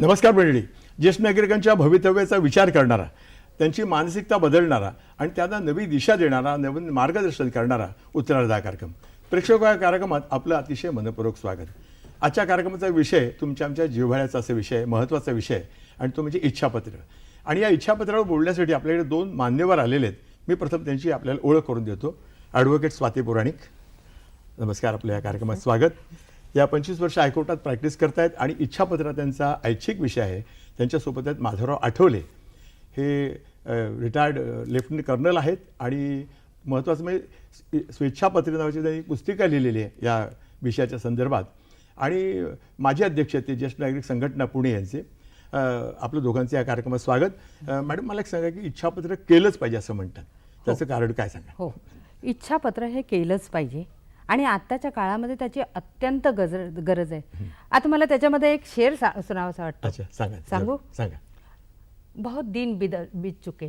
नमस्कार मंडळी. ज्येष्ठ नागरिकांच्या भवितव्याचा विचार करणारा, त्यांची मानसिकता बदलणारा आणि त्यांना नवी दिशा देणारा, नवीन मार्गदर्शन करणारा उत्तरार्ध कार्यक्रम. प्रेक्षक या कार्यक्रमात आपलं अतिशय मनपूर्वक स्वागत. आजच्या कार्यक्रमाचा विषय आमच्या जिव्हाळ्याचा असा विषय, महत्त्वाचा विषय, आणि तो म्हणजे इच्छापत्र. आणि या इच्छापत्रावर बोलण्यासाठी आपल्याकडे दोन मान्यवर आलेले आहेत. मी प्रथम त्यांची आपल्याला ओळख करून देतो. ॲडव्होकेट स्वाती पुराणिक, नमस्कार, आपल्या या कार्यक्रमात स्वागत. या 25 वर्ष हायकोर्टात प्रॅक्टिस करतायत आणि इच्छापत्र त्यांचा ऐच्छिक विषय आहे. त्यांच्यासोबत आहेत माधवराव आठवले, हे रिटायर्ड लेफ्टनंट कर्नल आहेत आणि महत्त्वाचं म्हणजे स्वेच्छापत्र नावाची त्यांनी पुस्तिका लिहिलेली आहे या विषयाच्या संदर्भात. आणि माझे अध्यक्ष ते ज्येष्ठ नागरिक संघटना पुणे यांचे. आपलं दोघांचं या कार्यक्रमात स्वागत. मॅडम, मला एक सांगा की इच्छापत्र केलंच पाहिजे असं म्हणतात, त्याचं कारण काय सांगा? हो, इच्छापत्र हे केलंच पाहिजे आणि आत्ताच्या काळामध्ये त्याची अत्यंत गरज आहे. आता मला त्याच्यामध्ये एक शेर सुनावासा वाटतो. अच्छा, सांगा. सांगू? सांगा. बहुत दिन बीत चुके,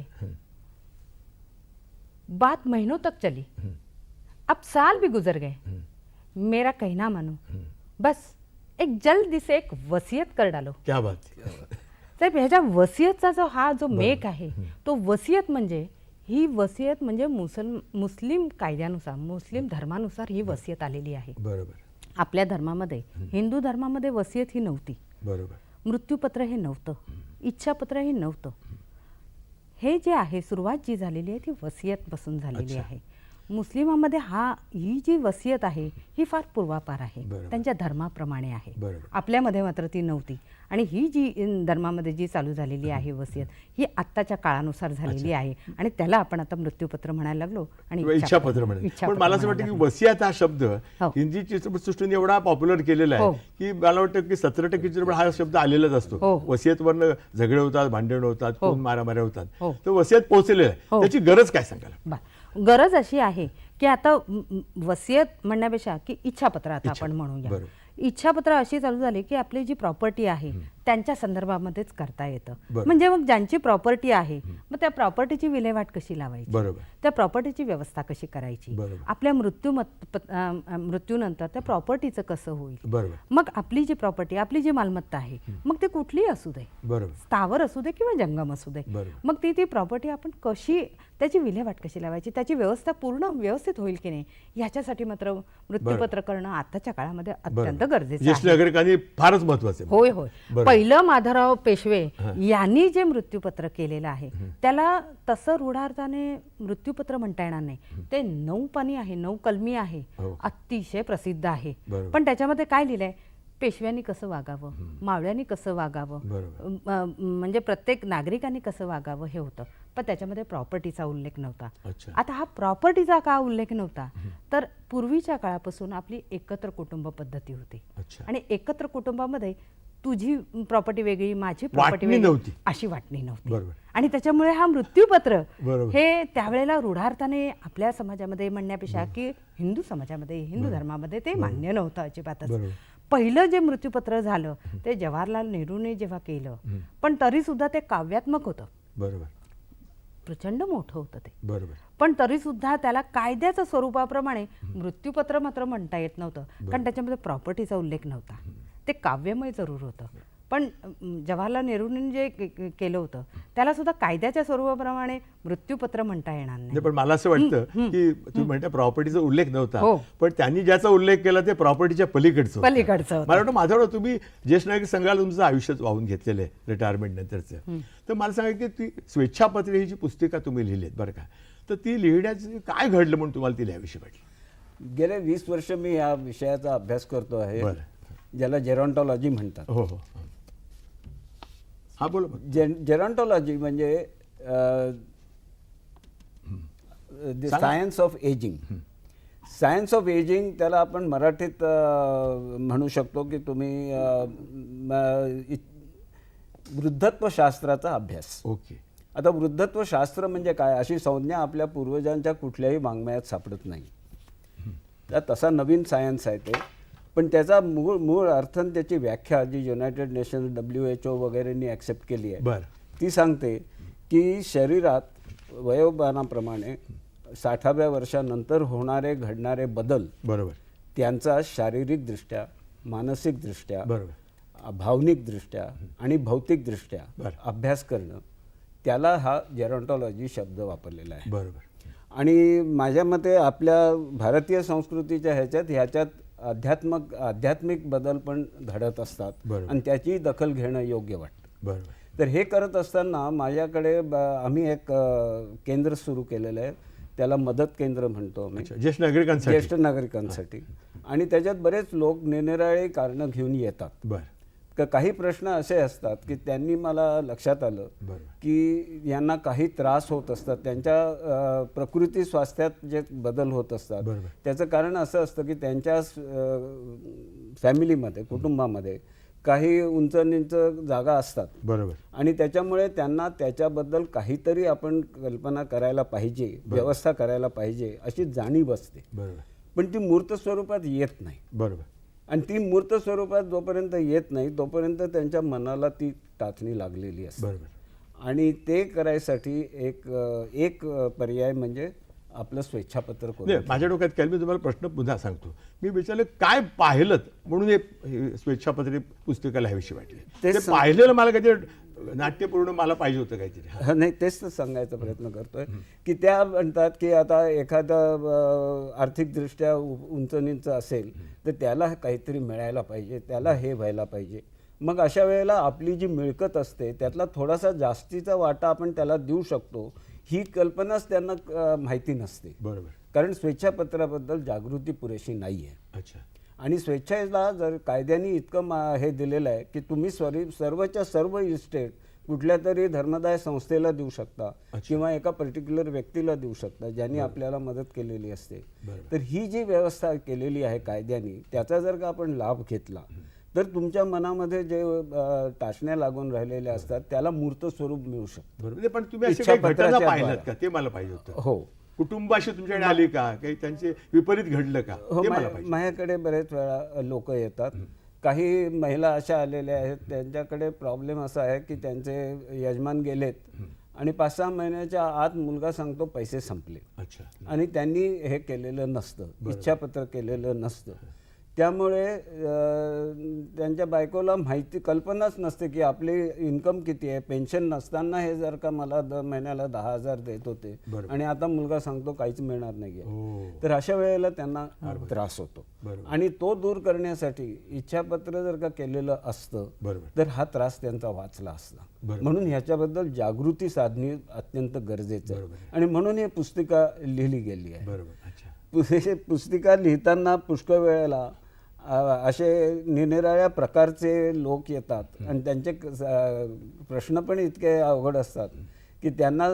बात महीनों तक चली, अब साल भी गुजर गए, मेरा कहना मानो, बस एक जल्दी से एक वसियत कर डालो. क्या बात. साहेब, ह्याच्या वसियतचा जो मेक आहे, तो वसियत म्हणजे ही वसियत म्हणजे मुस्लिम कायद्यानुसार, मुस्लिम धर्मानुसार ही वसियत आलेली आहे. बरोबर. आपल्या धर्मामध्ये, हिंदू धर्मामध्ये वसियत ही नव्हती. बरोबर. मृत्यूपत्र हे नव्हतं, इच्छापत्र हे नव्हतं. हे जे आहे, सुरुवात जी झालेली आहे ती वसियत पासून झालेली आहे. मुस्लिमांमध्ये ही जी वसियत आहे ही फार पूर्वापार आहे, त्यांच्या धर्माप्रमाणे आहे. आपल्यामध्ये मात्र ती नव्हती. आणि ही जी धर्मामध्ये जी चालू झालेली आहे वसियत, ही आत्ताच्या काळानुसार झालेली आहे आणि त्याला आपण आता मृत्यूपत्र म्हणायला लागलो आणि इच्छापत्र म्हणायला. पण मला असं वाटतं की वसियत हा शब्द हिंदी चित्रपटसृष्टीने एवढा पॉप्युलर केलेला आहे की मला वाटतं की 17% चित्रपट हा शब्द आलेलाच असतो. वसियतवरनं झगडे होतात, भांडण होतात, खून मारामाऱ्या होतात. तर वसियत पोहोचलेलं आहे, त्याची गरज काय सांगाल? गरज अशी आहे की आता वसियत म्हणण्यापेक्षा की इच्छापत्र आता आपण म्हणूया. इच्छापत्र अशी चालू झाली की आपली जी प्रॉपर्टी आहे त्यांच्या संदर्भामध्येच करता येतं. म्हणजे मग ज्यांची प्रॉपर्टी आहे, मग त्या प्रॉपर्टीची विल्हेवाट कशी लावायची, त्या प्रॉपर्टीची व्यवस्था कशी करायची, आपल्या मृत्यूनंतर त्या प्रॉपर्टीचं कसं होईल, मग आपली जी प्रॉपर्टी, आपली जी मालमत्ता आहे, मग ते कुठलीही असू दे, स्थावर असू दे किंवा जंगम असू दे, मग ती प्रॉपर्टी आपण कशी, त्याची विल्हेवाट कशी लावायची, त्याची व्यवस्था पूर्ण व्यवस्थित होईल की नाही, ह्याच्यासाठी मात्र मृत्यूपत्र करणं आताच्या काळामध्ये अत्यंत गरजेचं आहे. फारच महत्त्वाचं. होय होय. पहिलं माधवराव पेशवे यांनी जे मृत्यूपत्र केलेलं आहे त्याला तसं रूढार्थाने मृत्यूपत्र म्हणता येणार नाही. ते 9 पानी आहे, 9 कलमी आहे, अतिशय प्रसिद्ध आहे. पण त्याच्यामध्ये काय लिहिलंय, पेशव्यांनी कसं वागावं, मावळ्यांनी कसं वागावं, म्हणजे प्रत्येक नागरिकांनी कसं वागावं हे होतं. पण त्याच्यामध्ये प्रॉपर्टीचा उल्लेख नव्हता. आता हा प्रॉपर्टीचा का उल्लेख नव्हता, तर पूर्वीच्या काळापासून आपली एकत्र कुटुंब पद्धती होती आणि एकत्र कुटुंबामध्ये तुझी प्रॉपर्टी वेगळी, माझी प्रॉपर्टी वेगळी अशी वाटणी नव्हती. आणि त्याच्यामुळे हा मृत्यूपत्र हे त्यावेळेला रूढार्थाने आपल्या समाजामध्ये म्हणण्यापेक्षा की हिंदू समाजामध्ये, हिंदू धर्मामध्ये ते मान्य नव्हतं अजिबातच. पहिलं जे मृत्यूपत्र झालं ते जवाहरलाल नेहरूने जेव्हा केलं, पण तरी सुद्धा ते काव्यात्मक होतं. प्रचंड मोठं होतं ते. पण तरी सुद्धा त्याला कायद्याच्या स्वरूपाप्रमाणे मृत्यूपत्र मात्र म्हणता येत नव्हतं, कारण त्याच्यामध्ये प्रॉपर्टीचा उल्लेख नव्हता. ते काव्यमय जरूर होतं. पण जवाहरलाल नेहरूंनी जे केलं होतं त्याला सुद्धा कायद्याच्या स्वरूपाप्रमाणे मृत्यूपत्र म्हणता येणार नाही. पण मला असं वाटतं की तुम्ही म्हणता प्रॉपर्टीचा उल्लेख नव्हता, पण त्यांनी ज्याचा उल्लेख केला ते प्रॉपर्टीच्या पलीकडचं. मला वाटतं माधवराव, तुम्ही ज्येष्ठ नागरिक संघाला तुमचं आयुष्य वाहून घेतलेलं आहे रिटायरमेंट नंतरचं, तर मला सांगा की ती स्वेच्छापत्र ही जी पुस्तिका तुम्ही लिहिलीत बरं का, तर ती लिहिण्याचं काय घडलं म्हणून तुम्हाला ती लिहावीशी वाटली? गेले 20 वर्ष मी या विषयाचा अभ्यास करतो आहे, ज्याला जेरॉन्टॉलॉजी म्हणतात. हो हो. हा, बोला. जेरॉन्टॉलॉजी म्हणजे science of ageing. Science of ageing त्याला आपण मराठीत म्हणू शकतो की तुम्ही वृद्धत्वशास्त्राचा अभ्यास. ओके. आता वृद्धत्वशास्त्र म्हणजे काय, अशी संज्ञा आपल्या पूर्वजांच्या कुठल्याही वाङ्मयात सापडत नाही. तर तसा नवीन सायन्स आहे ते, पण त्याचा मूळ अर्थ आणि त्याची व्याख्या जी युनायटेड नेशन्स WHO वगैरेंनी ॲक्सेप्ट केली आहे बरं. ती सांगते की शरीरात वयोमानाप्रमाणे 60व्या वर्षानंतर घडणारे बदल, बरोबर, त्यांचा शारीरिकदृष्ट्या, मानसिकदृष्ट्या, बरोबर, भावनिकदृष्ट्या आणि भौतिकदृष्ट्या बरं. अभ्यास अभ्यास करणं, त्याला हा जेरॉन्टॉलॉजी शब्द वापरलेला आहे. बरोबर. आणि माझ्या मते आपल्या भारतीय संस्कृतीच्या ह्याच्यात आध्यात्मिक बदल पण घडत असतात बरोबर. आणि त्याची दखल घेणं योग्य वाटतं. बरोबर. तर हे करत असताना माझ्याकडे आम्ही एक केंद्र सुरू केलेलं आहे, त्याला मदत केंद्र म्हणतो आम्ही, अच्छा, ज्येष्ठ नागरिकांसाठी. ज्येष्ठ नागरिकांसाठी. आणि त्याच्यात बरेच लोक निरनिराळी कारणं घेऊन येतात. बरं. काही प्रश्न असे असतात की त्यांनी मला लक्षात आलं बरोबर. की यांना काही त्रास होत असतात, त्यांच्या प्रकृती स्वास्थ्यात जे बदल होत असतात. बरोबर. त्याचं कारण असं असतं की त्यांच्या फॅमिलीमध्ये, कुटुंबामध्ये काही उंच नीच जागा असतात. बरोबर. आणि त्याच्यामुळे त्यांना त्याच्याबद्दल काहीतरी आपण कल्पना करायला पाहिजे, व्यवस्था करायला पाहिजे अशी जाणीव असते. बरोबर. पण ती मूर्त स्वरूपात येत नाही. बरोबर. आणि ती मूर्त स्वरूपात जोपर्यंत येत नाही तोपर्यंत त्यांच्या मनाला ती टाचणी लागलेली असते. बरोबर. आणि ते करायसाठी एक पर्याय म्हणजे आपलं स्वेच्छापत्र करून नाही, माझ्या डोक्यात काय, मी तुम्हाला प्रश्न पुन्हा सांगतो. मी विचारलं काय पाहिलं म्हणून हे स्वेच्छापत्री पुस्तकं लिहावीशी वाटली. तेच ते पाहिलेलं मला काहीतरी नाट्यपूर्ण मला पाहिजे होतं काहीतरी. नाही, तेच तर सांगायचा प्रयत्न करतोय की त्या म्हणतात की आता एखादा आर्थिकदृष्ट्या उंच नीच असेल तर त्याला काहीतरी मिळायला पाहिजे, त्याला हे व्हायला पाहिजे. मग अशा वेळेला आपली जी मिळकत असते त्यातला थोडासा जास्तीचा वाटा आपण त्याला देऊ शकतो, ही कल्पनाच त्यांना माहिती नसते. बरोबर. कारण स्वेच्छापत्राबद्दल जागृती पुरेशी नाही आहे. अच्छा. आणि स्वेच्छेला जर कायद्याने इतकं हे दिलेलं आहे की तुम्ही सर्वच्या सर्व इस्टेट कुठल्या तरी धर्मदाय संस्थेला देऊ शकता किंवा एका पर्टिक्युलर व्यक्तीला देऊ शकता ज्यांनी आपल्याला मदत केलेली असते. तर ही जी व्यवस्था केलेली आहे कायद्याने, त्याचा जर का आपण लाभ घेतला तर तुमच्या मनामध्ये जे टाचण्या लागून राहिलेल्या असतात त्याला मूर्त स्वरूप मिळू शकतं. बरोबर. पण तुम्ही अशी काही घटना इच्छापत्राच्या पाहिल्यात द्वारा. का ते मला पाहिजे होतं. हो, कुटुंबाशी तुमच्याकडे आली का, काही त्यांचे विपरीत घडलं का हो. ते मला पाहिजे. माझ्याकडे बरेच वेळा लोक येतात. काही महिला अशा आलेल्या आहेत, त्यांच्याकडे प्रॉब्लेम असा आहे की त्यांचे यजमान गेलेत आणि 5-6 महिन्याच्या आत मुलगा सांगतो पैसे संपले. अच्छा. आणि त्यांनी हे केलेलं नसतं, इच्छापत्र केलेलं नसतं. त्यामुळे त्यांच्या बायकोला कल्पनाच नसते की आपली इन्कम किती आहे. पेन्शन नसताना हे जर का मला दर महिन्याला 10,000 देत होते आणि आता मुलगा सांगतो काहीच मिळणार नाहीये, तर अशा वेळेला त्यांना त्रास होतो. आणि तो दूर करण्यासाठी इच्छापत्र जर का केलेलं असतं तर हा त्रास त्यांचा वाचला असता. म्हणून ह्याच्याबद्दल जागृती साधणे अत्यंत गरजेचं आहे. आणि म्हणून ही पुस्तिका लिहिली गेली आहे. पुस्तिका लिहिताना पुष्कळ वेळेला असे निरनिराळ्या प्रकारचे लोक येतात आणि त्यांचे प्रश्न पण इतके अवघड असतात की त्यांना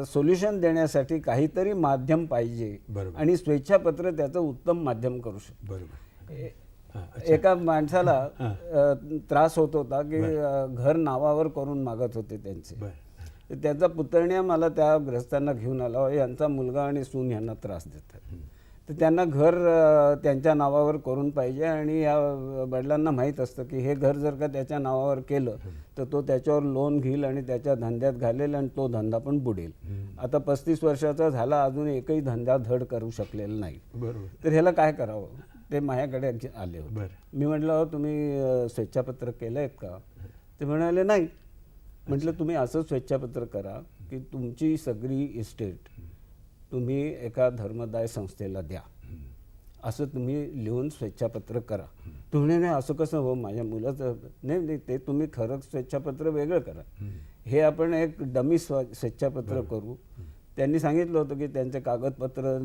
सोल्युशन देण्यासाठी काहीतरी माध्यम पाहिजे. आणि स्वेच्छापत्र त्याचं उत्तम माध्यम करू शकतो. एका माणसाला त्रास होत होता की घर नावावर करून मागत होते त्यांचे. तर त्याचा पुतण्या मला त्या ग्रस्तांना घेऊन आला, यांचा मुलगा आणि सून यांना त्रास देतात, तर त्यांना घर त्यांच्या नावावर करून पाहिजे. आणि या वडिलांना माहीत असतं की हे घर जर का त्याच्या नावावर केलं तर तो त्याच्यावर लोन घेईल आणि त्याच्या धंद्यात घालेल आणि तो धंदा पण बुडेल. आता 35 वर्षाचा झाला, अजून एकही धंदा धड करू शकलेला नाही. तर ह्याला काय करावं ते माझ्याकडे आले होते. मी म्हटलं तुम्ही स्वेच्छापत्र केलं आहेत का? ते म्हणाले नाही. म्हटलं तुम्ही असं स्वेच्छापत्र करा की तुमची सगळी इस्टेट तुम्ही एका धर्मदाय संस्थेला द्या, असं तुम्ही लिहून स्वेच्छापत्र करा. तुम्ही नाही असं कसं हो, माझ्या मुलाचं नाही, ते तुम्ही खरं स्वेच्छापत्र वेगळं करा, हे आपण एक डमी स्वेच्छापत्र करू. त्यांनी सांगितलं होतं की त्यांचे कागदपत्र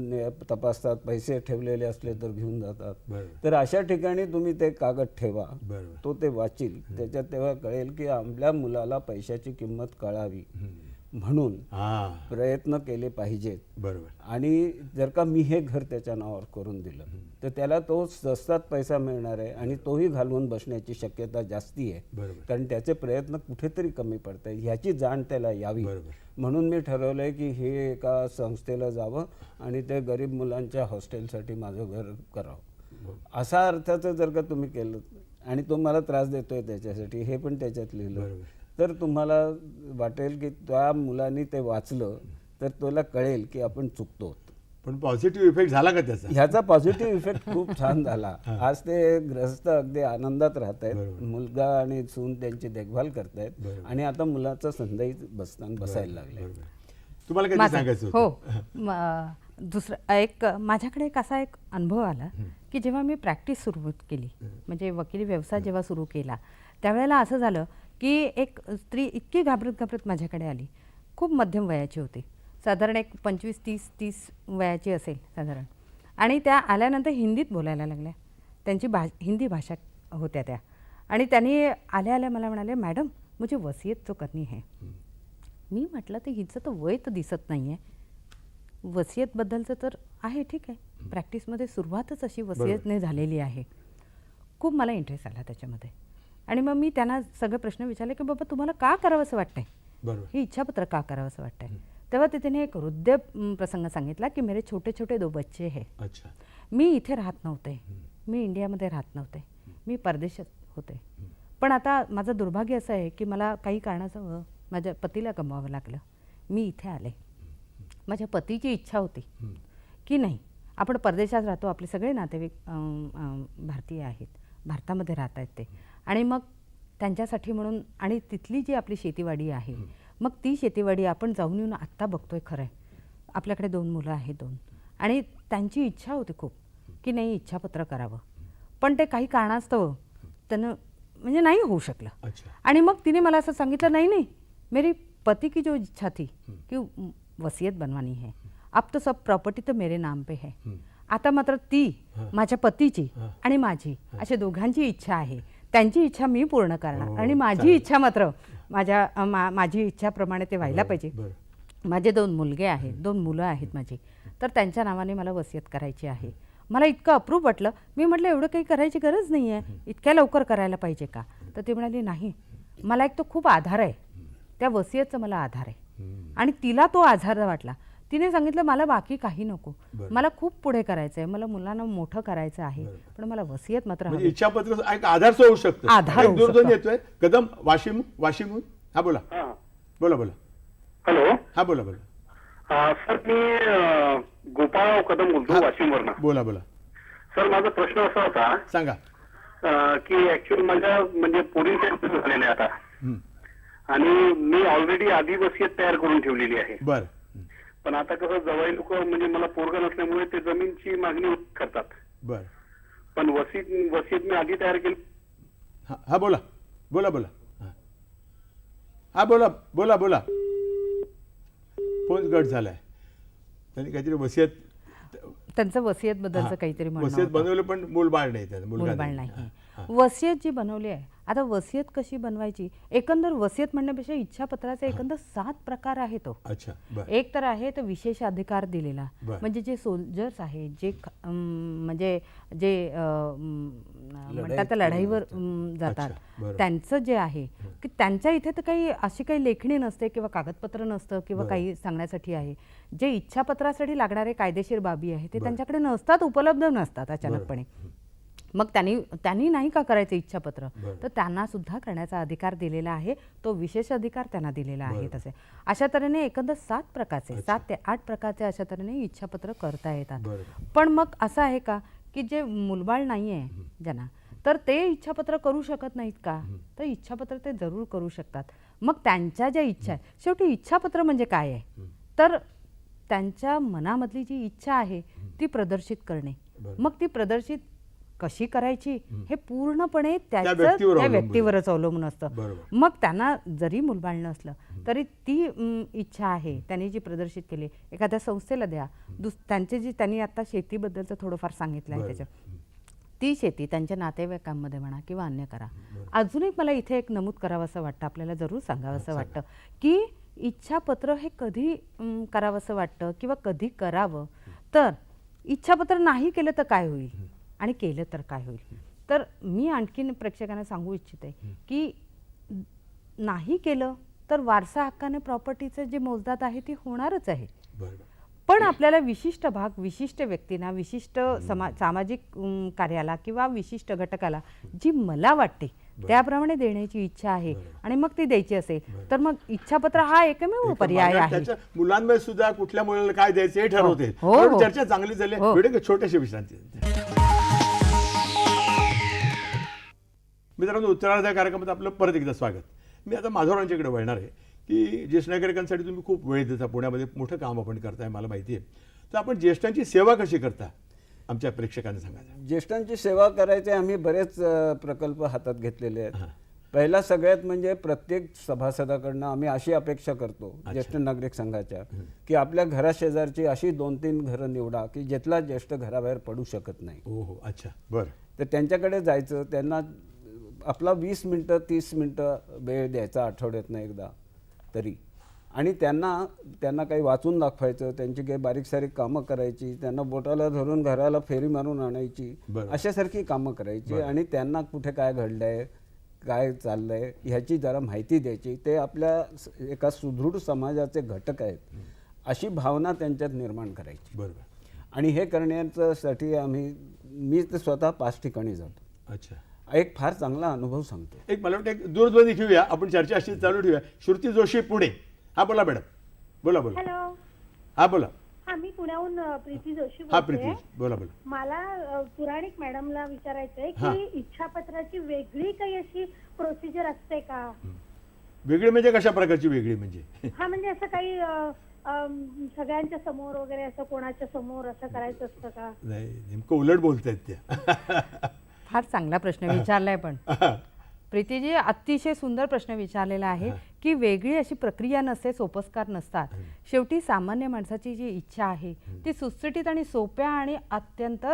तपासतात, पैसे ठेवलेले असले तर घेऊन जातात. तर अशा ठिकाणी तुम्ही ते कागद ठेवा, तो ते वाचील, त्याच्यात तेव्हा कळेल की आपल्या मुलाला पैशाची किंमत कळावी. म्हणून हा प्रयत्न केले पाहिजेत. बरोबर आणि जर का मी हे घर त्याच्या नावावर करून दिलं तर त्याला तो स्वस्तात पैसा मिळणार आहे आणि तोही घालवून बसण्याची शक्यता जास्ती आहे. बरोबर कारण त्याचे प्रयत्न कुठेतरी कमी पडत आहेत ह्याची जाण त्याला यावी. बरोबर. म्हणून मी ठरवलं आहे की हे एका संस्थेला जावं आणि ते गरीब मुलांच्या हॉस्टेलसाठी माझं घर करावं. असा अर्थाचं जर का तुम्ही केलं आणि तो मला त्रास देतोय त्याच्यासाठी हे पण त्याच्यात लिहिलं बरोबर. तर तुम्हाला वाटेल की त्या मुलांनी ते वाचलं तर तुला कळेल की आपण चुकतो. पण पॉझिटिव्ह इफेक्ट झाला का त्याचा? ह्याचा पॉझिटिव्ह इफेक्ट खूप छान झाला. आज ते ग्रस्त अगदी आनंदात राहत आहेत. बरोबर. मुलगा आणि सून त्यांची देखभाल करतायत बरोबर. आणि आता मुलाचा संदाई बसायला लागले. बरोबर. तुम्हाला काय माझं- सांगायचं हो होतं? दुसरं एक माझ्याकडे एक असा एक अनुभव आला की जेव्हा मी प्रॅक्टिस सुरू केली म्हणजे वकिली व्यवसाय जेव्हा सुरू केला त्यावेळेला असं झालं की एक स्त्री इतकी घाबरत घाबरत माझ्याकडे आली. खूप मध्यम वयाची होती, साधारण एक 25-30 वयाची असेल साधारण. आणि त्या आल्यानंतर हिंदीत बोलायला लागल्या. त्यांची हिंदी भाषा होत्या त्या. आणि त्यांनी आल्या आल्या मला म्हणाले, मॅडम मुझे वसीयत तो करनी है. मी म्हटलं तर हिचं तर वय तर दिसत नाही आहे, वसियतबद्दलचं तर आहे ठीक आहे, प्रॅक्टिसमध्ये सुरुवातच अशी वसियतने झालेली आहे. खूप मला इंटरेस्ट आला त्याच्यामध्ये. आणि मग मी त्यांना सगळे प्रश्न विचारले की बाबा तुम्हाला का करावं असं वाटतंय, बरोबर ही इच्छापत्र का करावं असं वाटतंय. तेव्हा तिने एक हृदय प्रसंग सांगितला की मेरे छोटे छोटे 2 बच्चे है. अच्छा मी इथे राहत नव्हते, मी इंडियामध्ये राहत नव्हते, मी परदेशात होते. पण आता माझं दुर्भाग्य असं आहे की मला काही कारणाचं माझ्या पतीला गमवावं लागलं. मी इथे आले. माझ्या पतीची इच्छा होती की नाही आपण परदेशात राहतो, आपले सगळे नातेवाईक भारतीय आहेत, भारतामध्ये राहत आहेत ते. आणि मग त्यांच्यासाठी म्हणून आणि तिथली जी आपली शेतीवाडी आहे मग ती शेतीवाडी आपण जाऊन येऊन आत्ता बघतोय. खरं आहे आपल्याकडे 2 मुलं आहेत 2 आणि त्यांची इच्छा होती खूप की नाही इच्छापत्र करावं. पण ते काही कारणास्तव त्यानं म्हणजे नाही होऊ शकलं. अच्छा आणि मग तिने मला असं सांगितलं नाही नाही मेरी पति की जो इच्छा थी कि वसीयत बनवानी है, अब तो सब प्रॉपर्टी तो मेरे नाम पे है. आता मात्र ती माझ्या पतीची आणि माझी अशा दोघांची इच्छा आहे. त्यांची इच्छा मी पूर्ण करणार आणि माझी इच्छा मात्र माझी इच्छाप्रमाणे ते व्हायला पाहिजे. बरं माझे 2 मुलगे आहेत, 2 मुलं आहेत माझी, तर त्यांच्या नावाने मला वसियत करायची आहे. मला इतकं अप्रूप वाटलं. मी म्हटलं एवढं काही करायची गरज नाही आहे, इतक्या लवकर करायला पाहिजे का. तर ते म्हणाले नाही मला एक तो खूप आधार आहे, त्या वसियतचा मला आधार आहे. आणि तिला तो आधार वाटला. तिने सांगितलं मला बाकी काही नको, मला खूप पुढे करायचं आहे, मला मुलांना मोठं करायचं आहे, पण मला वसियत मात्र म्हणजे हवी. इच्छापत्र एक आधार होऊ शकतं. आधार होऊ दूरध्वनी शकतो. येतोय. कदम वाशिमहून. हा बोला बोला बोला. हॅलो हा बोला बोला. सर मी गोपाळ कदम बोलतो वाशिमवरनं. बोला बोला सर माझा प्रश्न असा होता सांगा. की ऍक्च्युअली माझ्या म्हणजे पोरींचे लग्न झालेले आता हं. आणि मी ऑलरेडी आधी वसियत तयार करून ठेवलेली आहे. बरं पण आता कसं जवळ लोक म्हणजे मला पोरगा नसल्यामुळे ते जमीनची मागणी करतात. बरं. पण वसियत मी आधी तयार केली. हा बोला बोला बोला. हा बोला बोला बोला. फोन कट झालाय. त्यांनी काहीतरी वसियत त्यांचं वसियतबद्दलचं काहीतरी म्हणणं वसियत होतं. बनवलं पण मूलबाळ नाही त्याचं, मुलगा मूलबाळ नाही. नाही. हा. वसियत जी बनवली आहे, आता वसियत कशी बनवायची, एकंदर वसियत म्हणण्यापेक्षा इच्छापत्राचे एकंदर 7 प्रकार आहेत. तो अच्छा बरं एक तर आहे तर विशेष अधिकार दिलेला, बरं. म्हणजे जे सोल्जर्स आहेत जे म्हणजे जे म्हणतात लढाईवर जातात अच्छा, बरं. त्यांचं जे आहे की त्यांच्या इथे तर काही अशी काही लेखणी नसते किंवा कागदपत्र नसतं किंवा बरं. काही सांगण्यासाठी आहे. जे इच्छापत्रासाठी लागणारे कायदेशीर बाबी आहे ते त्यांच्याकडे नसतात, उपलब्ध नसतात अचानकपणे. मग त्यांनी नाही का करायचं इच्छापत्र, तर त्यांना सुद्धा करण्याचा अधिकार दिलेला आहे. तो विशेष अधिकार त्यांना दिलेला आहे. तसे अशा तऱ्हेने एकंदर 7 प्रकारचे 7 ते 8 प्रकारचे अशा तऱ्हेने इच्छापत्र करता येतात. पण मग असं आहे का की जे मुलबाळ नाही आहे ज्यांना, तर ते इच्छापत्र करू शकत नाहीत का, तर इच्छापत्र ते जरूर करू शकतात. मग त्यांच्या ज्या इच्छा आहे, शेवटी इच्छापत्र म्हणजे काय आहे तर त्यांच्या मनामधली जी इच्छा आहे ती प्रदर्शित करणे. मग ती प्रदर्शित कशी करायची हे पूर्णपणे त्या व्यक्तीवरच अवलंबून असतं. मग त्यांना जरी मुलबाळ नसलं तरी ती इच्छा आहे त्यांनी जी प्रदर्शित केली एखाद्या संस्थेला द्या. त्यांनी आता शेतीबद्दलचं थोडंफार सांगितलं आहे त्याच्यात, ती शेती त्यांच्या नातेवाईकांमध्ये म्हणा किंवा अन्य करा. अजून एक मला इथे एक नमूद करावं असं वाटतं, आपल्याला जरूर सांगावं असं वाटतं की इच्छापत्र हे कधी करावंसं वाटतं किंवा कधी करावं, तर इच्छापत्र नाही केलं तर काय होईल आणि केलं तर काय होईल. तर मी आणखीन प्रेक्षकांना सांगू इच्छिते की नाही केलं तर वारसा हक्काने प्रॉपर्टीचं जे मोजदाद आहे ती होणारच आहे. बरोबर. पण आपल्याला विशिष्ट भाग विशिष्ट व्यक्तींना विशिष्ट सामाजिक कार्याला किंवा विशिष्ट घटकाला जी मला वाटते त्याप्रमाणे देण्याची इच्छा आहे आणि मग ती द्यायची असेल तर मग इच्छापत्र हा एकमेव पर्याय आहे. त्याच्या मुलांमध्ये सुद्धा कुठल्या मुलाला काय द्यायचं हे ठरवते. हो, परंतु हो. चर्चा चांगली झाली. हो. वेळ छोट्याशा विश्रांती. मित्रांनो, उत्तरार्ध कार्यक्रमात आपलं परत एकदा स्वागत. मी आता माधवरावांच्याकडे वळणार आहे की ज्येष्ठ नागरिकांसाठी तुम्ही खूप वेळ देता, पुण्यामध्ये मोठं काम आपण करताय मला माहिती आहे. तर आपण ज्येष्ठांची सेवा कशी करता आमच्या प्रेक्षकांना सांगा. ज्येष्ठांची सेवा करायचे आम्ही बरेच प्रकल्प हातात घेतलेले आहेत. पहिला सगळ्यात म्हणजे प्रत्येक सभासदाकडनं आम्ही अशी अपेक्षा करतो ज्येष्ठ नागरिक संघाच्या की आपल्या घराशेजारची अशी 2-3 घरं निवडा की जिथला ज्येष्ठ घराबाहेर पडू शकत नाही. हो, अच्छा, बरं. तर त्यांच्याकडे जायचं, त्यांना आपला 20 मिनटं 30 मिनटं वेळ द्यायचा आठवड्यातनं एकदा तरी, आणि त्यांना काही वाचून दाखवायचं, त्यांची काही बारीक सारीक कामं करायची, त्यांना बोटाला धरून घराला फेरी मारून आणायची, अशासारखी कामं करायची आणि त्यांना कुठे काय घडलंय काय चाललंय ह्याची जरा माहिती द्यायची. ते आपल्या एका सुदृढ समाजाचे घटक आहेत अशी भावना त्यांच्यात निर्माण करायची. बरोबर. आणि हे करण्यासाठी मी तर स्वतः 5 ठिकाणी जातो. अच्छा. एक फार चांगला अनुभव सांगतो. एक मला वाटतं एक दूरध्वनी घेऊया, आपण चर्चा अशी चालू ठेवूया. श्रुती जोशी, पुणे. हा, बोला मॅडम, बोला. हॅलो. हा, बोला. हा, मी पुण्याहून प्रीती जोशी हा, बोलते. प्रीती, बोला. मला पुराणिक मॅडमला विचारायचंय हा. की इच्छापत्राची वेगळी काही अशी प्रोसिजर असते का? वेगळी म्हणजे कशा प्रकारची वेगळी म्हणजे? हा, म्हणजे असं काही सगळ्यांच्या समोर वगैरे असं कोणाच्या समोर असं करायचं असतं का? नाही, नेमकं उलट बोलतायत त्या. फार चांगला प्रश्न विचारलाय. पण प्रीतीजी अतिशय सुंदर प्रश्न विचारलेला आहे की वेगळी अशी प्रक्रिया नसते, सोपस्कार नसतात. शेवटी सामान्य माणसाची जी इच्छा आहे ती सुटसुटीत आणि सोप्या आणि अत्यंत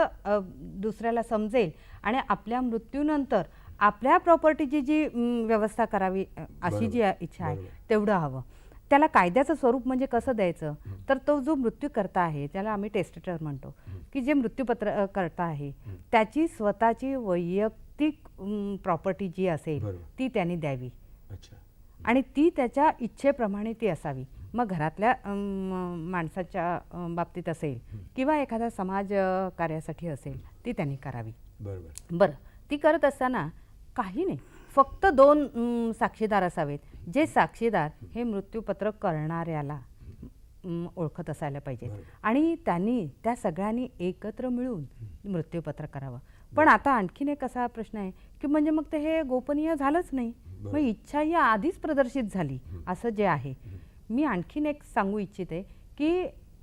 दुसऱ्याला समजेल आणि आपल्या मृत्यूनंतर आपल्या प्रॉपर्टीची जी व्यवस्था करावी अशी जी इच्छा आहे तेवढं हवं. त्याला कायद्याचं स्वरूप म्हणजे कसं द्यायचं, तर तो जो मृत्यू करता आहे त्याला आम्ही टेस्टेटर म्हणतो की जे मृत्यूपत्र करता आहे त्याची स्वतःची वैयक्तिक प्रॉपर्टी जी असेल ती त्यांनी द्यावी. अच्छा. आणि ती त्याच्या इच्छेप्रमाणे ती असावी. मग घरातल्या माणसाच्या बाबतीत असेल किंवा एखाद्या समाज कार्यासाठी असेल ती त्यांनी करावी. बरं, ती करत असताना काही नाही, फक्त 2 साक्षीदार असावेत. जे साक्षीदार हे मृत्यूपत्र करणाऱ्याला ओळखत असायला पाहिजे आणि त्या सगळ्यांनी एकत्र मिळून मृत्यूपत्र करावं. पण आता आणखीन एक असा प्रश्न आहे की म्हणजे मग ते हे गोपनीय झालंच नाही, मग इच्छा ही आधीच प्रदर्शित झाली असं जे आहे. मी आणखीन एक सांगू इच्छिते की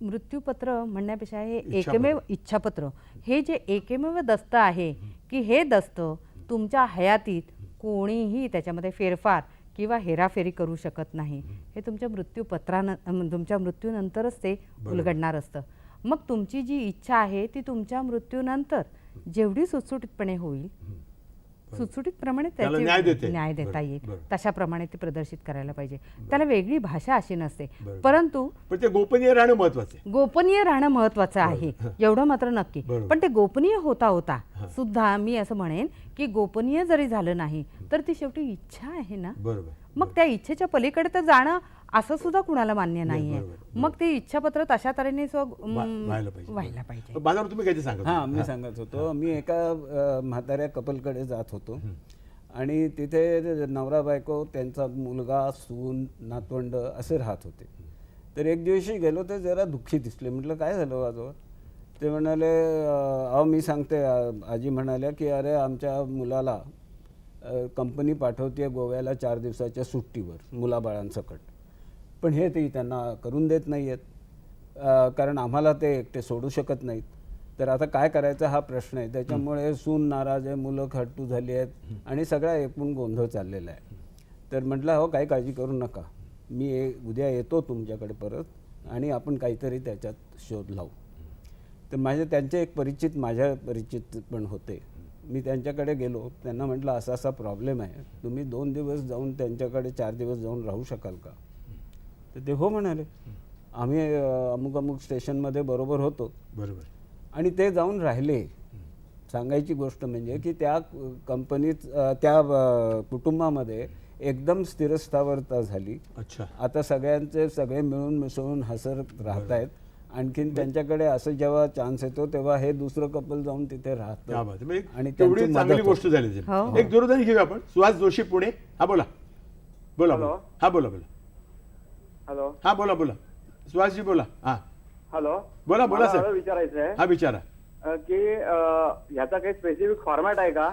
मृत्यूपत्र म्हणण्यापेक्षा हे एकमेव इच्छापत्र हे जे एकमेव दस्त आहे की हे दस्त तुमच्या हयातीत कोणीही त्याच्यामध्ये फेरफार किंवा हेराफेरी करू शकत नाही. हे तुमच्या तुमच्या मृत्यूनंतरच ते उलगडणार असतं. मग तुमची जी इच्छा आहे ती तुमच्या मृत्यूनंतर जेवढी सुटसुटीतपणे होईल, सुटसुटीतप्रमाणे त्याची न्याय देता येईल तशाप्रमाणे ती प्रदर्शित करायला पाहिजे. त्याला वेगळी भाषा अशी नसते, परंतु ते गोपनीय राहणं महत्वाचं आहे. गोपनीय राहणं महत्वाचं आहे एवढं मात्र नक्की. पण ते गोपनीय होता सुद्धा मी असं म्हणेन की गोपनीय जरी झालं नाही तर ती शेवटी इच्छा आहे ना. मग त्या इच्छेच्या पलीकडे तर जाणं असं सुद्धा कुणाला मान्य नाहीये. मग ती इच्छापत्र तशा तऱ्हेने व्हायला पाहिजे. बाजार तुम्ही काय सांगत? हां, मी सांगत होतो. मी एका म्हाताऱ्या कपलकडे जात होतो आणि तिथे नवरा बायको, त्यांचा मुलगा, सून, नातवंड असे राहत होते. तर एक दिवशी गेलो तर जरा दुःखी दिसले. म्हटलं काय झालं आजोबा? ते म्हणाले, अहो मी सांगते. आजी म्हणाल्या की अरे आमच्या मुलाला कंपनी पाठवते गोव्याला 4 दिवसाच्या सुट्टीवर मुलाबाळांसकट, पण हे ते त्यांना करून देत नाही आहेत कारण आम्हाला ते एकटे सोडू शकत नाहीत. तर आता काय करायचा हा प्रश्न आहे. त्याच्यामुळे सून नाराज आहे, मुलं खट्टू झाली आहेत आणि सगळा एकूण गोंधळ चाललेला आहे. तर म्हटलं हो काही काळजी करू नका, मी उद्या येतो तुमच्याकडे परत आणि आपण काहीतरी त्याच्यात शोध लावू. तर त्यांचे एक परिचित माझ्या परिचित पण होते. मी त्यांच्याकडे गेलो, त्यांना म्हटलं असा प्रॉब्लेम आहे, तुम्ही 2 दिवस जाऊन त्यांच्याकडे 4 दिवस जाऊन राहू शकाल का? तर ते हो म्हणाले. आम्ही अमुक अमुक स्टेशनमध्ये बरोबर होतो बरोबर. आणि ते जाऊन राहिले. सांगायची गोष्ट म्हणजे की त्या कंपनीत त्या कुटुंबामध्ये एकदम स्थिरस्थावरता झाली. अच्छा. आता सगळे मिळून मिसळून हसत राहत आहेत. आणखीन त्यांच्याकडे असं जेव्हा चान्स येतो तेव्हा हे दुसरं कपल जाऊन तिथे क्या राहतं बात आहे. म्हणजे आणि तेवढी त्यांची चांगली मदत गोष्ट होते. झाली ती. हो. एक दूरध्वनी घेऊया आपण. सुहास जोशी पुणे. हा बोला बोला हॅलो. बोला. हा बोला बोला. हॅलो हा बोला बोला. सुहासजी बोला. हा हॅलो बोला, बोला, मला सर. असं विचारायचं आहे हा विचारा. की ह्याचा काही स्पेसिफिक फॉर्मॅट आहे का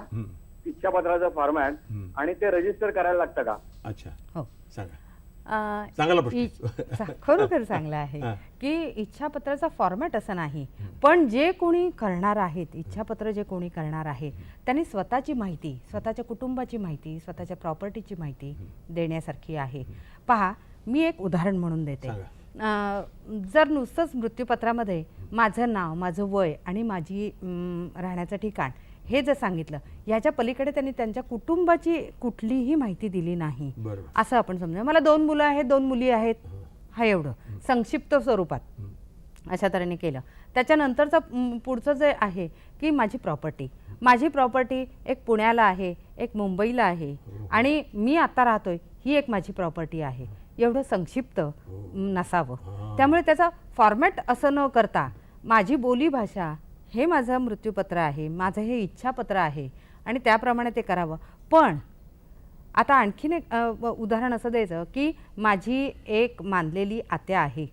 इच्छापत्राचा फॉर्मॅट आणि ते रजिस्टर करायला लागतं का? अच्छा हो. सांगा. अ, चांगला प्रश्न. खरोखर चांगला आहे हा. की इच्छापत्राचा फॉर्मॅट असं नाही, पण जे कोणी करणार आहेत इच्छापत्र जे कोणी करणार आहे त्यांनी स्वतःची माहिती, स्वतःच्या कुटुंबाची माहिती, स्वतःच्या प्रॉपर्टीची माहिती देण्यासारखी आहे. पहा, मी एक उदाहरण म्हणून देते. जर नुसतंच मृत्यूपत्रामध्ये माझं नाव, माझं वय आणि माझी राहण्याचं ठिकाण हे जर सांगितलं, याच्या पलीकडे त्यांनी त्यांच्या कुटुंबाची कुठलीही माहिती दिली नाही, बरोबर. असं आपण समजा. मला 2 मुलं आहेत, 2 मुली आहेत, हा एवढं संक्षिप्त स्वरूपात अशा तऱ्हेने केलं. त्याच्यानंतरचं पुढचं जे आहे की माझी प्रॉपर्टी एक पुण्याला आहे, एक मुंबईला आहे आणि मी आता राहतोय ही एक माझी प्रॉपर्टी आहे, एवढं संक्षिप्त नसावं. त्यामुळे त्याचा फॉर्मॅट असं न करता माझी बोलीभाषा हे माझं मृत्यूपत्र आहे, माझं हे इच्छापत्र आहे आणि त्याप्रमाणे ते करावं. पण आता आणखीन एक उदाहरण असं द्यायचं की माझी एक मानलेली आत्या आहे.